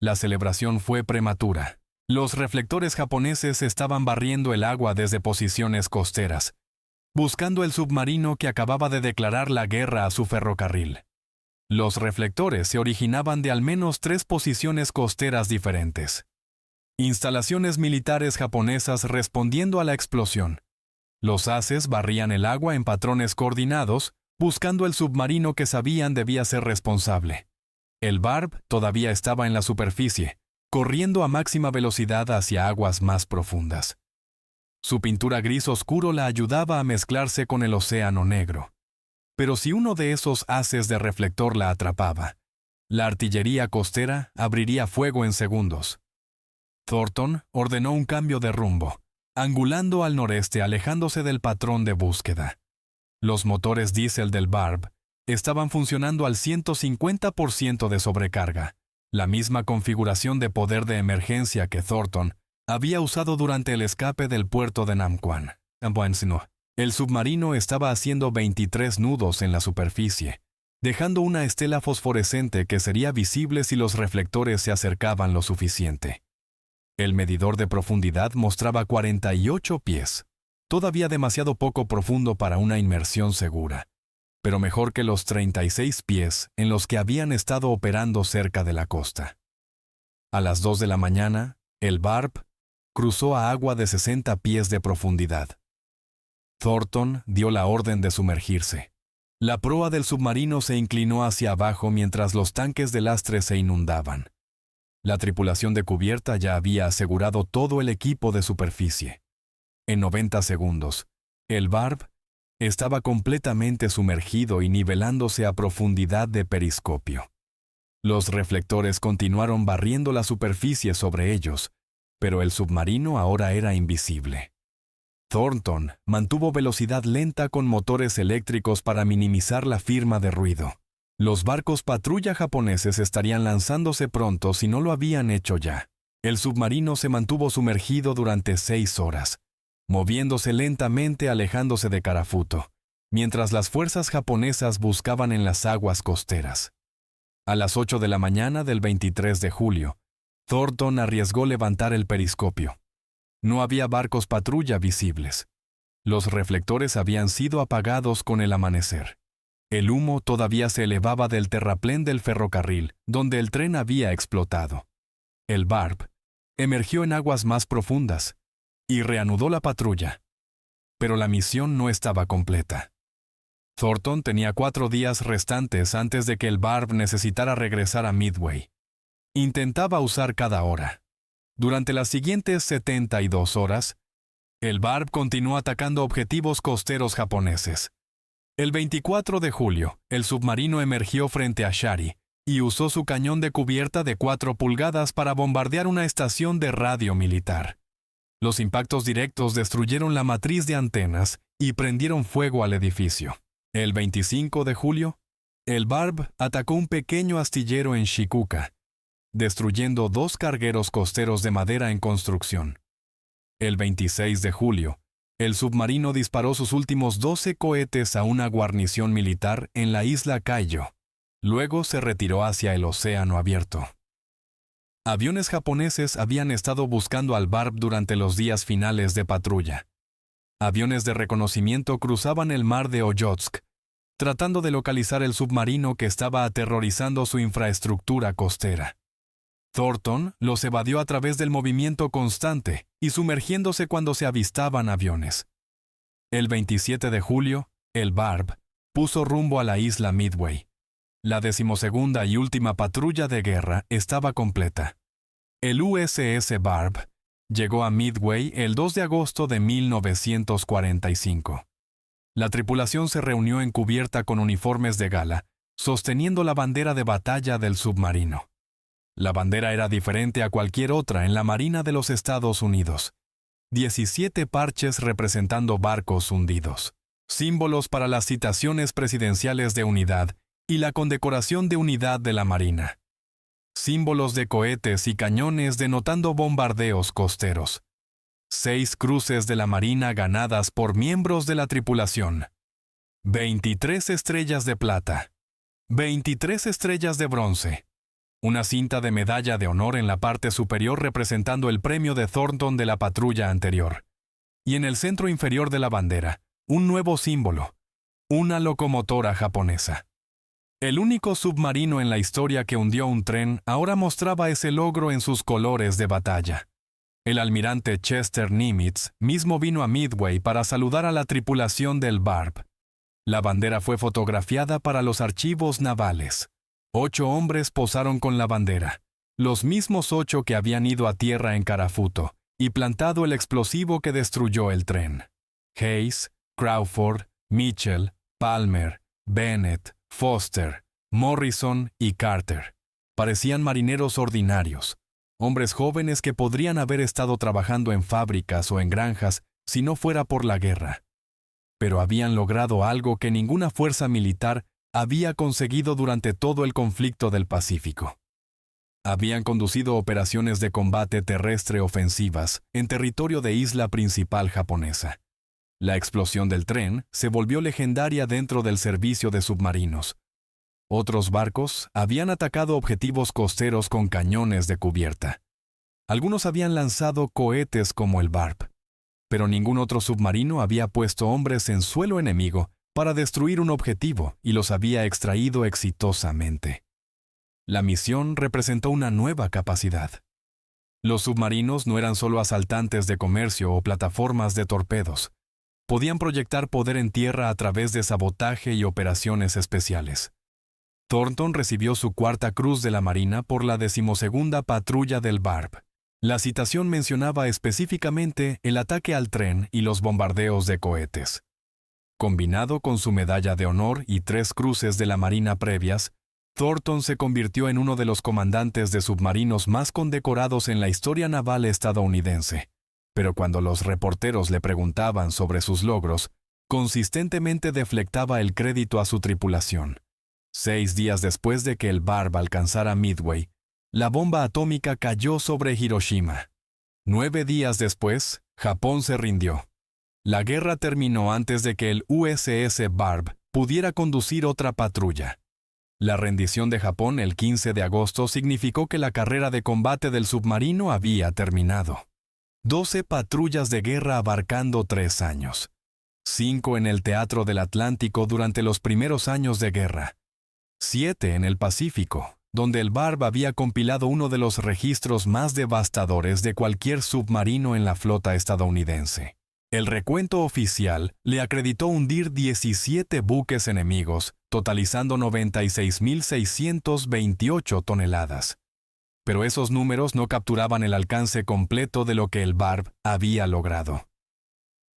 A: La celebración fue prematura. Los reflectores japoneses estaban barriendo el agua desde posiciones costeras, buscando el submarino que acababa de declarar la guerra a su ferrocarril. Los reflectores se originaban de al menos 3 posiciones costeras diferentes. Instalaciones militares japonesas respondiendo a la explosión. Los haces barrían el agua en patrones coordinados, buscando el submarino que sabían debía ser responsable. El Barb todavía estaba en la superficie, corriendo a máxima velocidad hacia aguas más profundas. Su pintura gris oscuro la ayudaba a mezclarse con el océano negro. Pero si uno de esos haces de reflector la atrapaba, la artillería costera abriría fuego en segundos. Thornton ordenó un cambio de rumbo. angulando al noreste alejándose del patrón de búsqueda. Los motores diésel del Barb estaban funcionando al 150% de sobrecarga, la misma configuración de poder de emergencia que Thornton había usado durante el escape del puerto de Namquan. El submarino estaba haciendo 23 nudos en la superficie, dejando una estela fosforescente que sería visible si los reflectores se acercaban lo suficiente. El medidor de profundidad mostraba 48 pies, todavía demasiado poco profundo para una inmersión segura, pero mejor que los 36 pies en los que habían estado operando cerca de la costa. A las 2 de la mañana, el Barb cruzó a agua de 60 pies de profundidad. Thornton dio la orden de sumergirse. La proa del submarino se inclinó hacia abajo mientras los tanques de lastre se inundaban. La tripulación de cubierta ya había asegurado todo el equipo de superficie. En 90 segundos, el Barb estaba completamente sumergido y nivelándose a profundidad de periscopio. Los reflectores continuaron barriendo la superficie sobre ellos, pero el submarino ahora era invisible. Thornton mantuvo velocidad lenta con motores eléctricos para minimizar la firma de ruido. Los barcos patrulla japoneses estarían lanzándose pronto si no lo habían hecho ya. El submarino se mantuvo sumergido durante 6 horas, moviéndose lentamente alejándose de Karafuto, mientras las fuerzas japonesas buscaban en las aguas costeras. A las 8 de la mañana del 23 de julio, Thornton arriesgó levantar el periscopio. No había barcos patrulla visibles. Los reflectores habían sido apagados con el amanecer. El humo todavía se elevaba del terraplén del ferrocarril, donde el tren había explotado. El Barb emergió en aguas más profundas y reanudó la patrulla. Pero la misión no estaba completa. Thornton tenía 4 días restantes antes de que el Barb necesitara regresar a Midway. Intentaba usar cada hora. Durante las siguientes 72 horas, el Barb continuó atacando objetivos costeros japoneses. El 24 de julio, el submarino emergió frente a Shari y usó su cañón de cubierta de 4 pulgadas para bombardear una estación de radio militar. Los impactos directos destruyeron la matriz de antenas y prendieron fuego al edificio. El 25 de julio, el Barb atacó un pequeño astillero en Shikuka, destruyendo 2 cargueros costeros de madera en construcción. El 26 de julio, el submarino disparó sus últimos 12 cohetes a una guarnición militar en la isla Kaiyo. Luego se retiró hacia el océano abierto. Aviones japoneses habían estado buscando al Barb durante los días finales de patrulla. Aviones de reconocimiento cruzaban el mar de Oyotsk, tratando de localizar el submarino que estaba aterrorizando su infraestructura costera. Thornton los evadió a través del movimiento constante y sumergiéndose cuando se avistaban aviones. El 27 de julio, el Barb puso rumbo a la isla Midway. La 12ª y última patrulla de guerra estaba completa. El USS Barb llegó a Midway el 2 de agosto de 1945. La tripulación se reunió en cubierta con uniformes de gala, sosteniendo la bandera de batalla del submarino. La bandera era diferente a cualquier otra en la Marina de los Estados Unidos. 17 parches representando barcos hundidos, símbolos para las citaciones presidenciales de unidad y la condecoración de unidad de la Marina. Símbolos de cohetes y cañones denotando bombardeos costeros. 6 cruces de la Marina ganadas por miembros de la tripulación. 23 estrellas de plata. 23 estrellas de bronce. Una cinta de medalla de honor en la parte superior representando el premio de Thornton de la patrulla anterior. Y en el centro inferior de la bandera, un nuevo símbolo, una locomotora japonesa. El único submarino en la historia que hundió un tren ahora mostraba ese logro en sus colores de batalla. El almirante Chester Nimitz mismo vino a Midway para saludar a la tripulación del Barb. La bandera fue fotografiada para los archivos navales. 8 hombres posaron con la bandera, los mismos 8 que habían ido a tierra en Karafuto y plantado el explosivo que destruyó el tren. Hayes, Crawford, Mitchell, Palmer, Bennett, Foster, Morrison y Carter parecían marineros ordinarios, hombres jóvenes que podrían haber estado trabajando en fábricas o en granjas si no fuera por la guerra. Pero habían logrado algo que ninguna fuerza militar había conseguido durante todo el conflicto del Pacífico. Habían conducido operaciones de combate terrestre ofensivas en territorio de isla principal japonesa. La explosión del tren se volvió legendaria dentro del servicio de submarinos. Otros barcos habían atacado objetivos costeros con cañones de cubierta. Algunos habían lanzado cohetes como el Barb, pero ningún otro submarino había puesto hombres en suelo enemigo para destruir un objetivo y los había extraído exitosamente. La misión representó una nueva capacidad. Los submarinos no eran solo asaltantes de comercio o plataformas de torpedos. Podían proyectar poder en tierra a través de sabotaje y operaciones especiales. Thornton recibió su cuarta cruz de la Marina por la 12ª patrulla del Barb. La citación mencionaba específicamente el ataque al tren y los bombardeos de cohetes. Combinado con su medalla de honor y 3 cruces de la Marina previas, Thornton se convirtió en uno de los comandantes de submarinos más condecorados en la historia naval estadounidense. Pero cuando los reporteros le preguntaban sobre sus logros, consistentemente deflectaba el crédito a su tripulación. 6 días después de que el Barb alcanzara Midway, la bomba atómica cayó sobre Hiroshima. 9 días después, Japón se rindió. La guerra terminó antes de que el USS Barb pudiera conducir otra patrulla. La rendición de Japón el 15 de agosto significó que la carrera de combate del submarino había terminado. 12 patrullas de guerra abarcando 3 años. 5 en el teatro del Atlántico durante los primeros años de guerra. 7 en el Pacífico, donde el Barb había compilado uno de los registros más devastadores de cualquier submarino en la flota estadounidense. El recuento oficial le acreditó hundir 17 buques enemigos, totalizando 96.628 toneladas. Pero esos números no capturaban el alcance completo de lo que el Barb había logrado.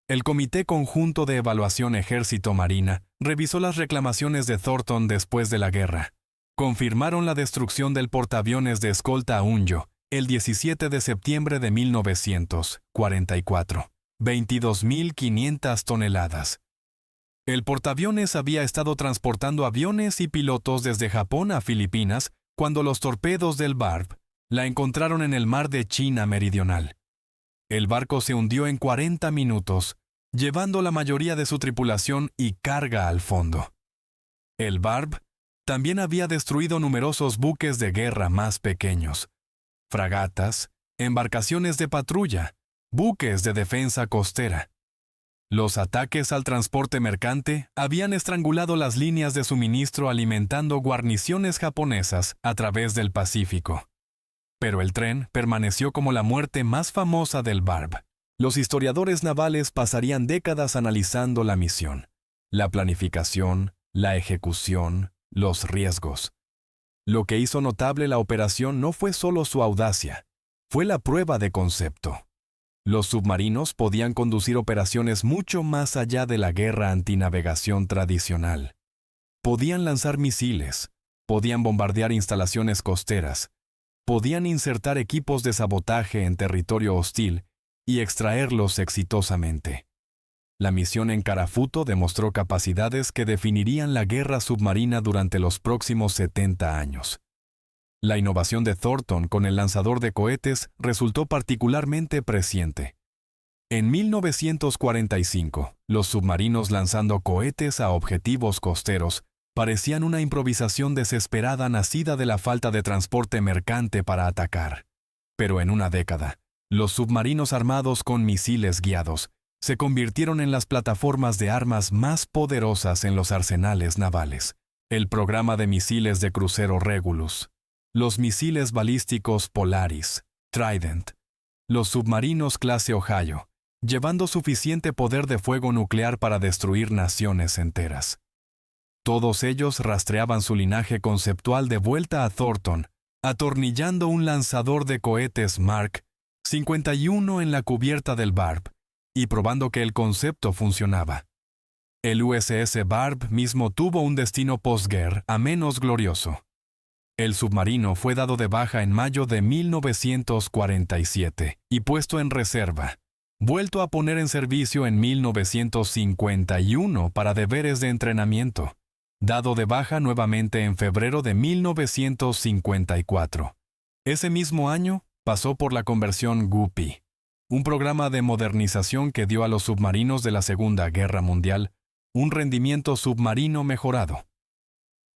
A: El Comité Conjunto de Evaluación Ejército-Marina revisó las reclamaciones de Thornton después de la guerra. Confirmaron la destrucción del portaaviones de escolta Unyo el 17 de septiembre de 1944. 22.500 toneladas. El portaaviones había estado transportando aviones y pilotos desde Japón a Filipinas cuando los torpedos del Barb la encontraron en el mar de China Meridional. El barco se hundió en 40 minutos, llevando la mayoría de su tripulación y carga al fondo. El Barb también había destruido numerosos buques de guerra más pequeños, fragatas, embarcaciones de patrulla, buques de defensa costera. Los ataques al transporte mercante habían estrangulado las líneas de suministro alimentando guarniciones japonesas a través del Pacífico. Pero el tren permaneció como la muerte más famosa del Barb. Los historiadores navales pasarían décadas analizando la misión, la planificación, la ejecución, los riesgos. Lo que hizo notable la operación no fue solo su audacia, fue la prueba de concepto. Los submarinos podían conducir operaciones mucho más allá de la guerra antinavegación tradicional. Podían lanzar misiles, podían bombardear instalaciones costeras, podían insertar equipos de sabotaje en territorio hostil y extraerlos exitosamente. La misión en Karafuto demostró capacidades que definirían la guerra submarina durante los próximos 70 años. La innovación de Thornton con el lanzador de cohetes resultó particularmente presciente. En 1945, los submarinos lanzando cohetes a objetivos costeros parecían una improvisación desesperada nacida de la falta de transporte mercante para atacar. Pero en una década, los submarinos armados con misiles guiados se convirtieron en las plataformas de armas más poderosas en los arsenales navales. El programa de misiles de crucero Regulus, los misiles balísticos Polaris, Trident, los submarinos clase Ohio, llevando suficiente poder de fuego nuclear para destruir naciones enteras. Todos ellos rastreaban su linaje conceptual de vuelta a Thornton, atornillando un lanzador de cohetes Mark 51 en la cubierta del Barb y probando que el concepto funcionaba. El USS Barb mismo tuvo un destino posguerra menos glorioso. El submarino fue dado de baja en mayo de 1947 y puesto en reserva, vuelto a poner en servicio en 1951 para deberes de entrenamiento, dado de baja nuevamente en febrero de 1954. Ese mismo año pasó por la conversión Guppy, un programa de modernización que dio a los submarinos de la Segunda Guerra Mundial un rendimiento submarino mejorado.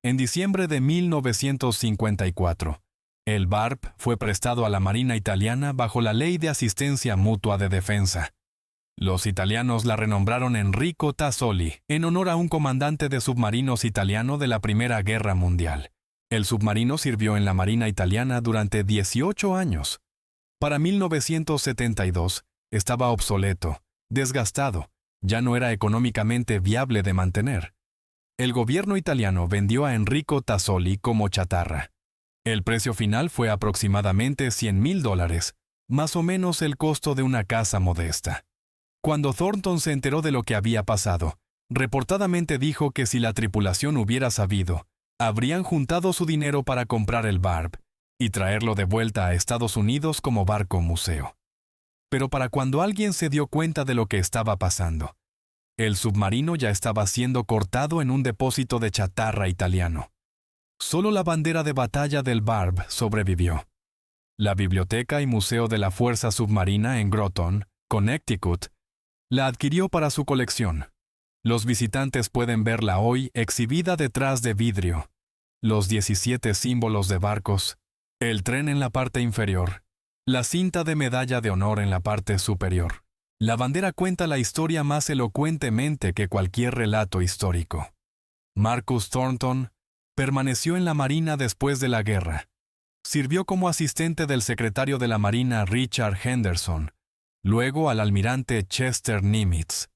A: En diciembre de 1954, el Barb fue prestado a la Marina italiana bajo la Ley de Asistencia Mutua de Defensa. Los italianos la renombraron Enrico Tassoli, en honor a un comandante de submarinos italiano de la Primera Guerra Mundial. El submarino sirvió en la Marina italiana durante 18 años. Para 1972, estaba obsoleto, desgastado, ya no era económicamente viable de mantener. El gobierno italiano vendió a Enrico Tassoli como chatarra. El precio final fue aproximadamente $100,000, más o menos el costo de una casa modesta. Cuando Thornton se enteró de lo que había pasado, reportadamente dijo que si la tripulación hubiera sabido, habrían juntado su dinero para comprar el Barb y traerlo de vuelta a Estados Unidos como barco museo. Pero para cuando alguien se dio cuenta de lo que estaba pasando, el submarino ya estaba siendo cortado en un depósito de chatarra italiano. Solo la bandera de batalla del Barb sobrevivió. La Biblioteca y Museo de la Fuerza Submarina en Groton, Connecticut, la adquirió para su colección. Los visitantes pueden verla hoy exhibida detrás de vidrio. Los 17 símbolos de barcos, el tren en la parte inferior, la cinta de medalla de honor en la parte superior. La bandera cuenta la historia más elocuentemente que cualquier relato histórico. Marcus Thornton permaneció en la Marina después de la guerra. Sirvió como asistente del secretario de la Marina Richard Henderson, luego al almirante Chester Nimitz.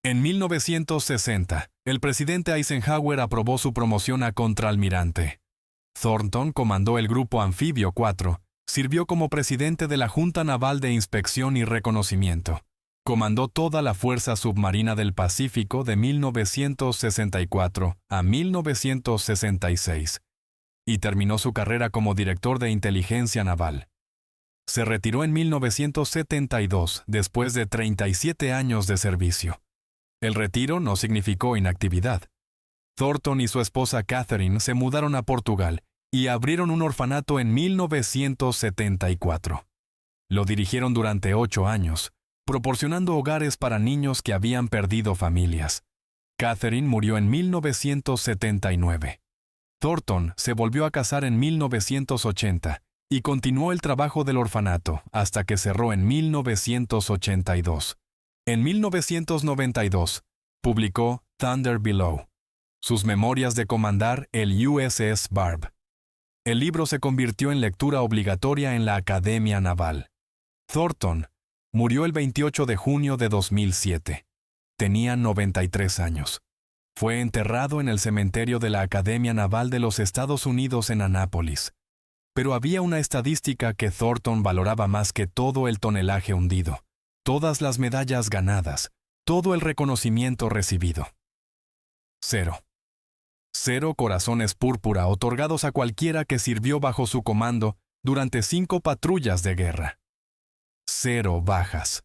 A: En 1960, el presidente Eisenhower aprobó su promoción a contraalmirante. Thornton comandó el Grupo Anfibio 4, sirvió como presidente de la Junta Naval de Inspección y Reconocimiento. Comandó toda la Fuerza Submarina del Pacífico de 1964 a 1966 y terminó su carrera como director de inteligencia naval. Se retiró en 1972 después de 37 años de servicio. El retiro no significó inactividad. Thornton y su esposa Catherine se mudaron a Portugal y abrieron un orfanato en 1974. Lo dirigieron durante 8 años, proporcionando hogares para niños que habían perdido familias. Catherine murió en 1979. Thornton se volvió a casar en 1980 y continuó el trabajo del orfanato hasta que cerró en 1982. En 1992, publicó Thunder Below, sus memorias de comandar el USS Barb. El libro se convirtió en lectura obligatoria en la Academia Naval. Thornton murió el 28 de junio de 2007. Tenía 93 años. Fue enterrado en el cementerio de la Academia Naval de los Estados Unidos en Annapolis. Pero había una estadística que Thornton valoraba más que todo el tonelaje hundido, todas las medallas ganadas, todo el reconocimiento recibido. 0. 0 corazones púrpura otorgados a cualquiera que sirvió bajo su comando durante 5 patrullas de guerra. 0 bajas.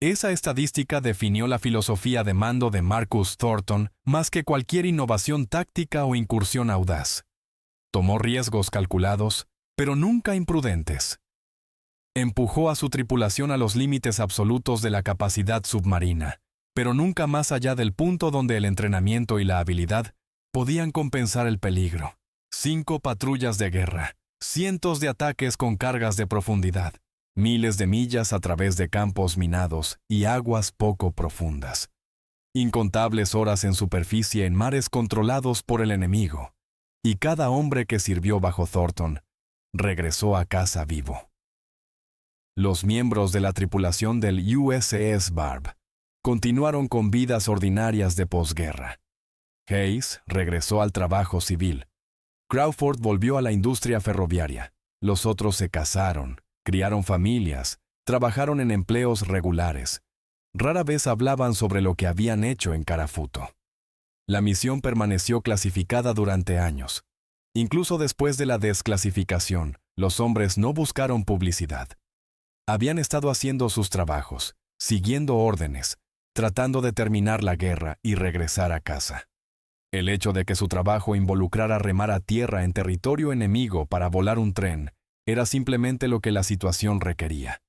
A: Esa estadística definió la filosofía de mando de Marcus Thornton más que cualquier innovación táctica o incursión audaz. Tomó riesgos calculados, pero nunca imprudentes. Empujó a su tripulación a los límites absolutos de la capacidad submarina, pero nunca más allá del punto donde el entrenamiento y la habilidad podían compensar el peligro. 5 patrullas de guerra, cientos de ataques con cargas de profundidad, miles de millas a través de campos minados y aguas poco profundas. Incontables horas en superficie en mares controlados por el enemigo. Y cada hombre que sirvió bajo Thornton regresó a casa vivo. Los miembros de la tripulación del USS Barb continuaron con vidas ordinarias de posguerra. Hayes regresó al trabajo civil. Crawford volvió a la industria ferroviaria. Los otros se casaron, criaron familias, trabajaron en empleos regulares. Rara vez hablaban sobre lo que habían hecho en Karafuto. La misión permaneció clasificada durante años. Incluso después de la desclasificación, los hombres no buscaron publicidad. Habían estado haciendo sus trabajos, siguiendo órdenes, tratando de terminar la guerra y regresar a casa. El hecho de que su trabajo involucrara remar a tierra en territorio enemigo para volar un tren era simplemente lo que la situación requería.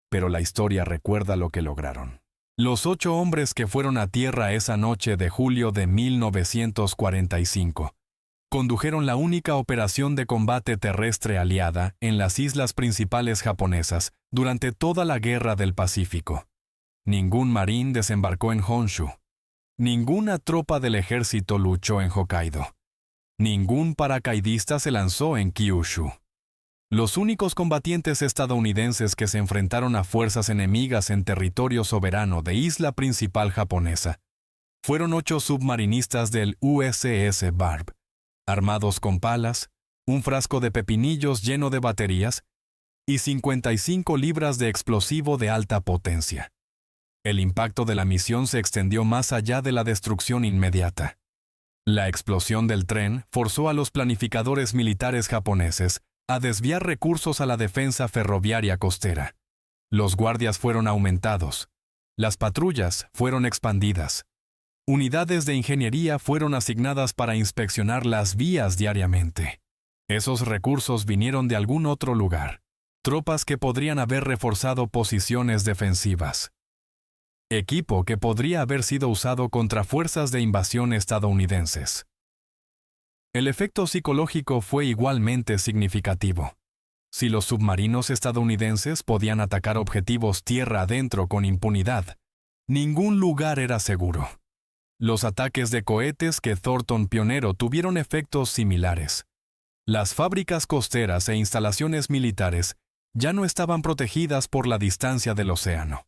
A: Pero la historia recuerda lo que lograron. Los 8 hombres que fueron a tierra esa noche de julio de 1945 condujeron la única operación de combate terrestre aliada en las islas principales japonesas durante toda la Guerra del Pacífico. Ningún marín desembarcó en Honshu. Ninguna tropa del ejército luchó en Hokkaido. Ningún paracaidista se lanzó en Kyushu. Los únicos combatientes estadounidenses que se enfrentaron a fuerzas enemigas en territorio soberano de isla principal japonesa fueron 8 submarinistas del USS Barb, armados con palas, un frasco de pepinillos lleno de baterías y 55 libras de explosivo de alta potencia. El impacto de la misión se extendió más allá de la destrucción inmediata. La explosión del tren forzó a los planificadores militares japoneses a desviar recursos a la defensa ferroviaria costera. Los guardias fueron aumentados. Las patrullas fueron expandidas. Unidades de ingeniería fueron asignadas para inspeccionar las vías diariamente. Esos recursos vinieron de algún otro lugar. Tropas que podrían haber reforzado posiciones defensivas. Equipo que podría haber sido usado contra fuerzas de invasión estadounidenses. El efecto psicológico fue igualmente significativo. Si los submarinos estadounidenses podían atacar objetivos tierra adentro con impunidad, ningún lugar era seguro. Los ataques de cohetes que Thornton pionero tuvieron efectos similares. Las fábricas costeras e instalaciones militares ya no estaban protegidas por la distancia del océano.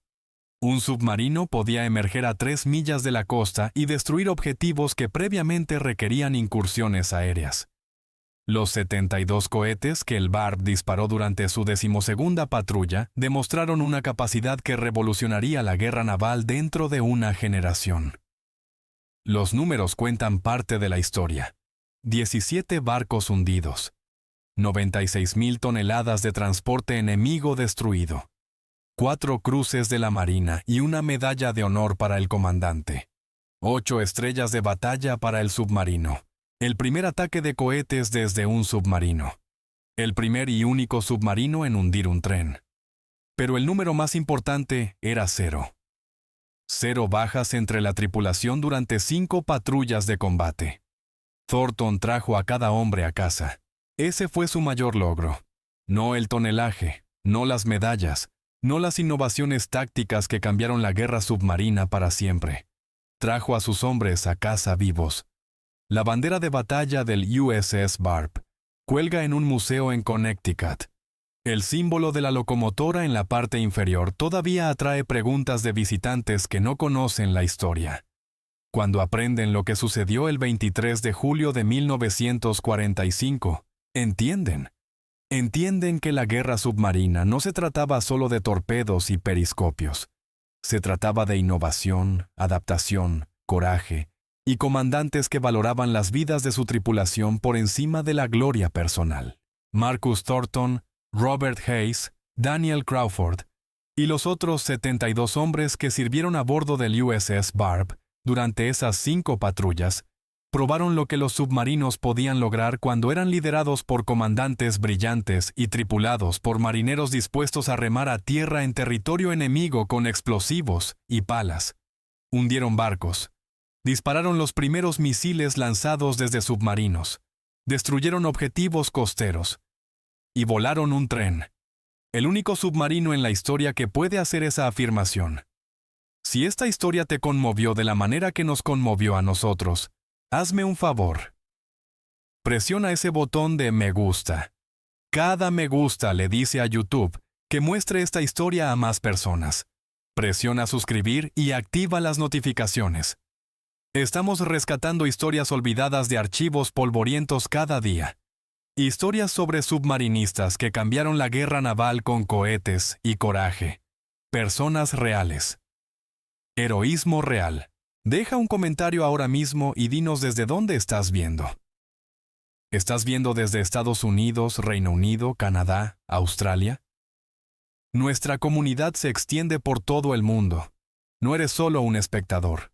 A: Un submarino podía emerger a 3 millas de la costa y destruir objetivos que previamente requerían incursiones aéreas. Los 72 cohetes que el Barb disparó durante su 12ª patrulla demostraron una capacidad que revolucionaría la guerra naval dentro de una generación. Los números cuentan parte de la historia. 17 barcos hundidos. 96,000 toneladas de transporte enemigo destruido. 4 cruces de la Marina y una medalla de honor para el comandante. 8 estrellas de batalla para el submarino. El primer ataque de cohetes desde un submarino. El primer y único submarino en hundir un tren. Pero el número más importante era 0. 0 bajas entre la tripulación durante 5 patrullas de combate. Thornton trajo a cada hombre a casa. Ese fue su mayor logro. No el tonelaje, no las medallas, no las innovaciones tácticas que cambiaron la guerra submarina para siempre. Trajo a sus hombres a casa vivos. La bandera de batalla del USS Barb cuelga en un museo en Connecticut. El símbolo de la locomotora en la parte inferior todavía atrae preguntas de visitantes que no conocen la historia. Cuando aprenden lo que sucedió el 23 de julio de 1945, entienden. Entienden que la guerra submarina no se trataba solo de torpedos y periscopios. Se trataba de innovación, adaptación, coraje y comandantes que valoraban las vidas de su tripulación por encima de la gloria personal. Marcus Thornton, Robert Hayes, Daniel Crawford y los otros 72 hombres que sirvieron a bordo del USS Barb durante esas 5 patrullas probaron lo que los submarinos podían lograr cuando eran liderados por comandantes brillantes y tripulados por marineros dispuestos a remar a tierra en territorio enemigo con explosivos y palas. Hundieron barcos, dispararon los primeros misiles lanzados desde submarinos, destruyeron objetivos costeros y volaron un tren. El único submarino en la historia que puede hacer esa afirmación. Si esta historia te conmovió de la manera que nos conmovió a nosotros, hazme un favor. Presiona ese botón de me gusta. Cada me gusta le dice a YouTube que muestre esta historia a más personas. Presiona suscribir y activa las notificaciones. Estamos rescatando historias olvidadas de archivos polvorientos cada día. Historias sobre submarinistas que cambiaron la guerra naval con cohetes y coraje. Personas reales. Heroísmo real. Deja un comentario ahora mismo y dinos desde dónde estás viendo. ¿Estás viendo desde Estados Unidos, Reino Unido, Canadá, Australia? Nuestra comunidad se extiende por todo el mundo. No eres solo un espectador.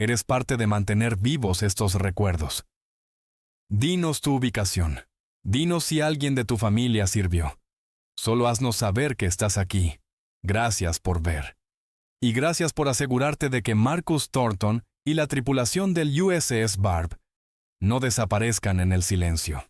A: Eres parte de mantener vivos estos recuerdos. Dinos tu ubicación. Dinos si alguien de tu familia sirvió. Solo haznos saber que estás aquí. Gracias por ver. Y gracias por asegurarte de que Marcus Thornton y la tripulación del USS Barb no desaparezcan en el silencio.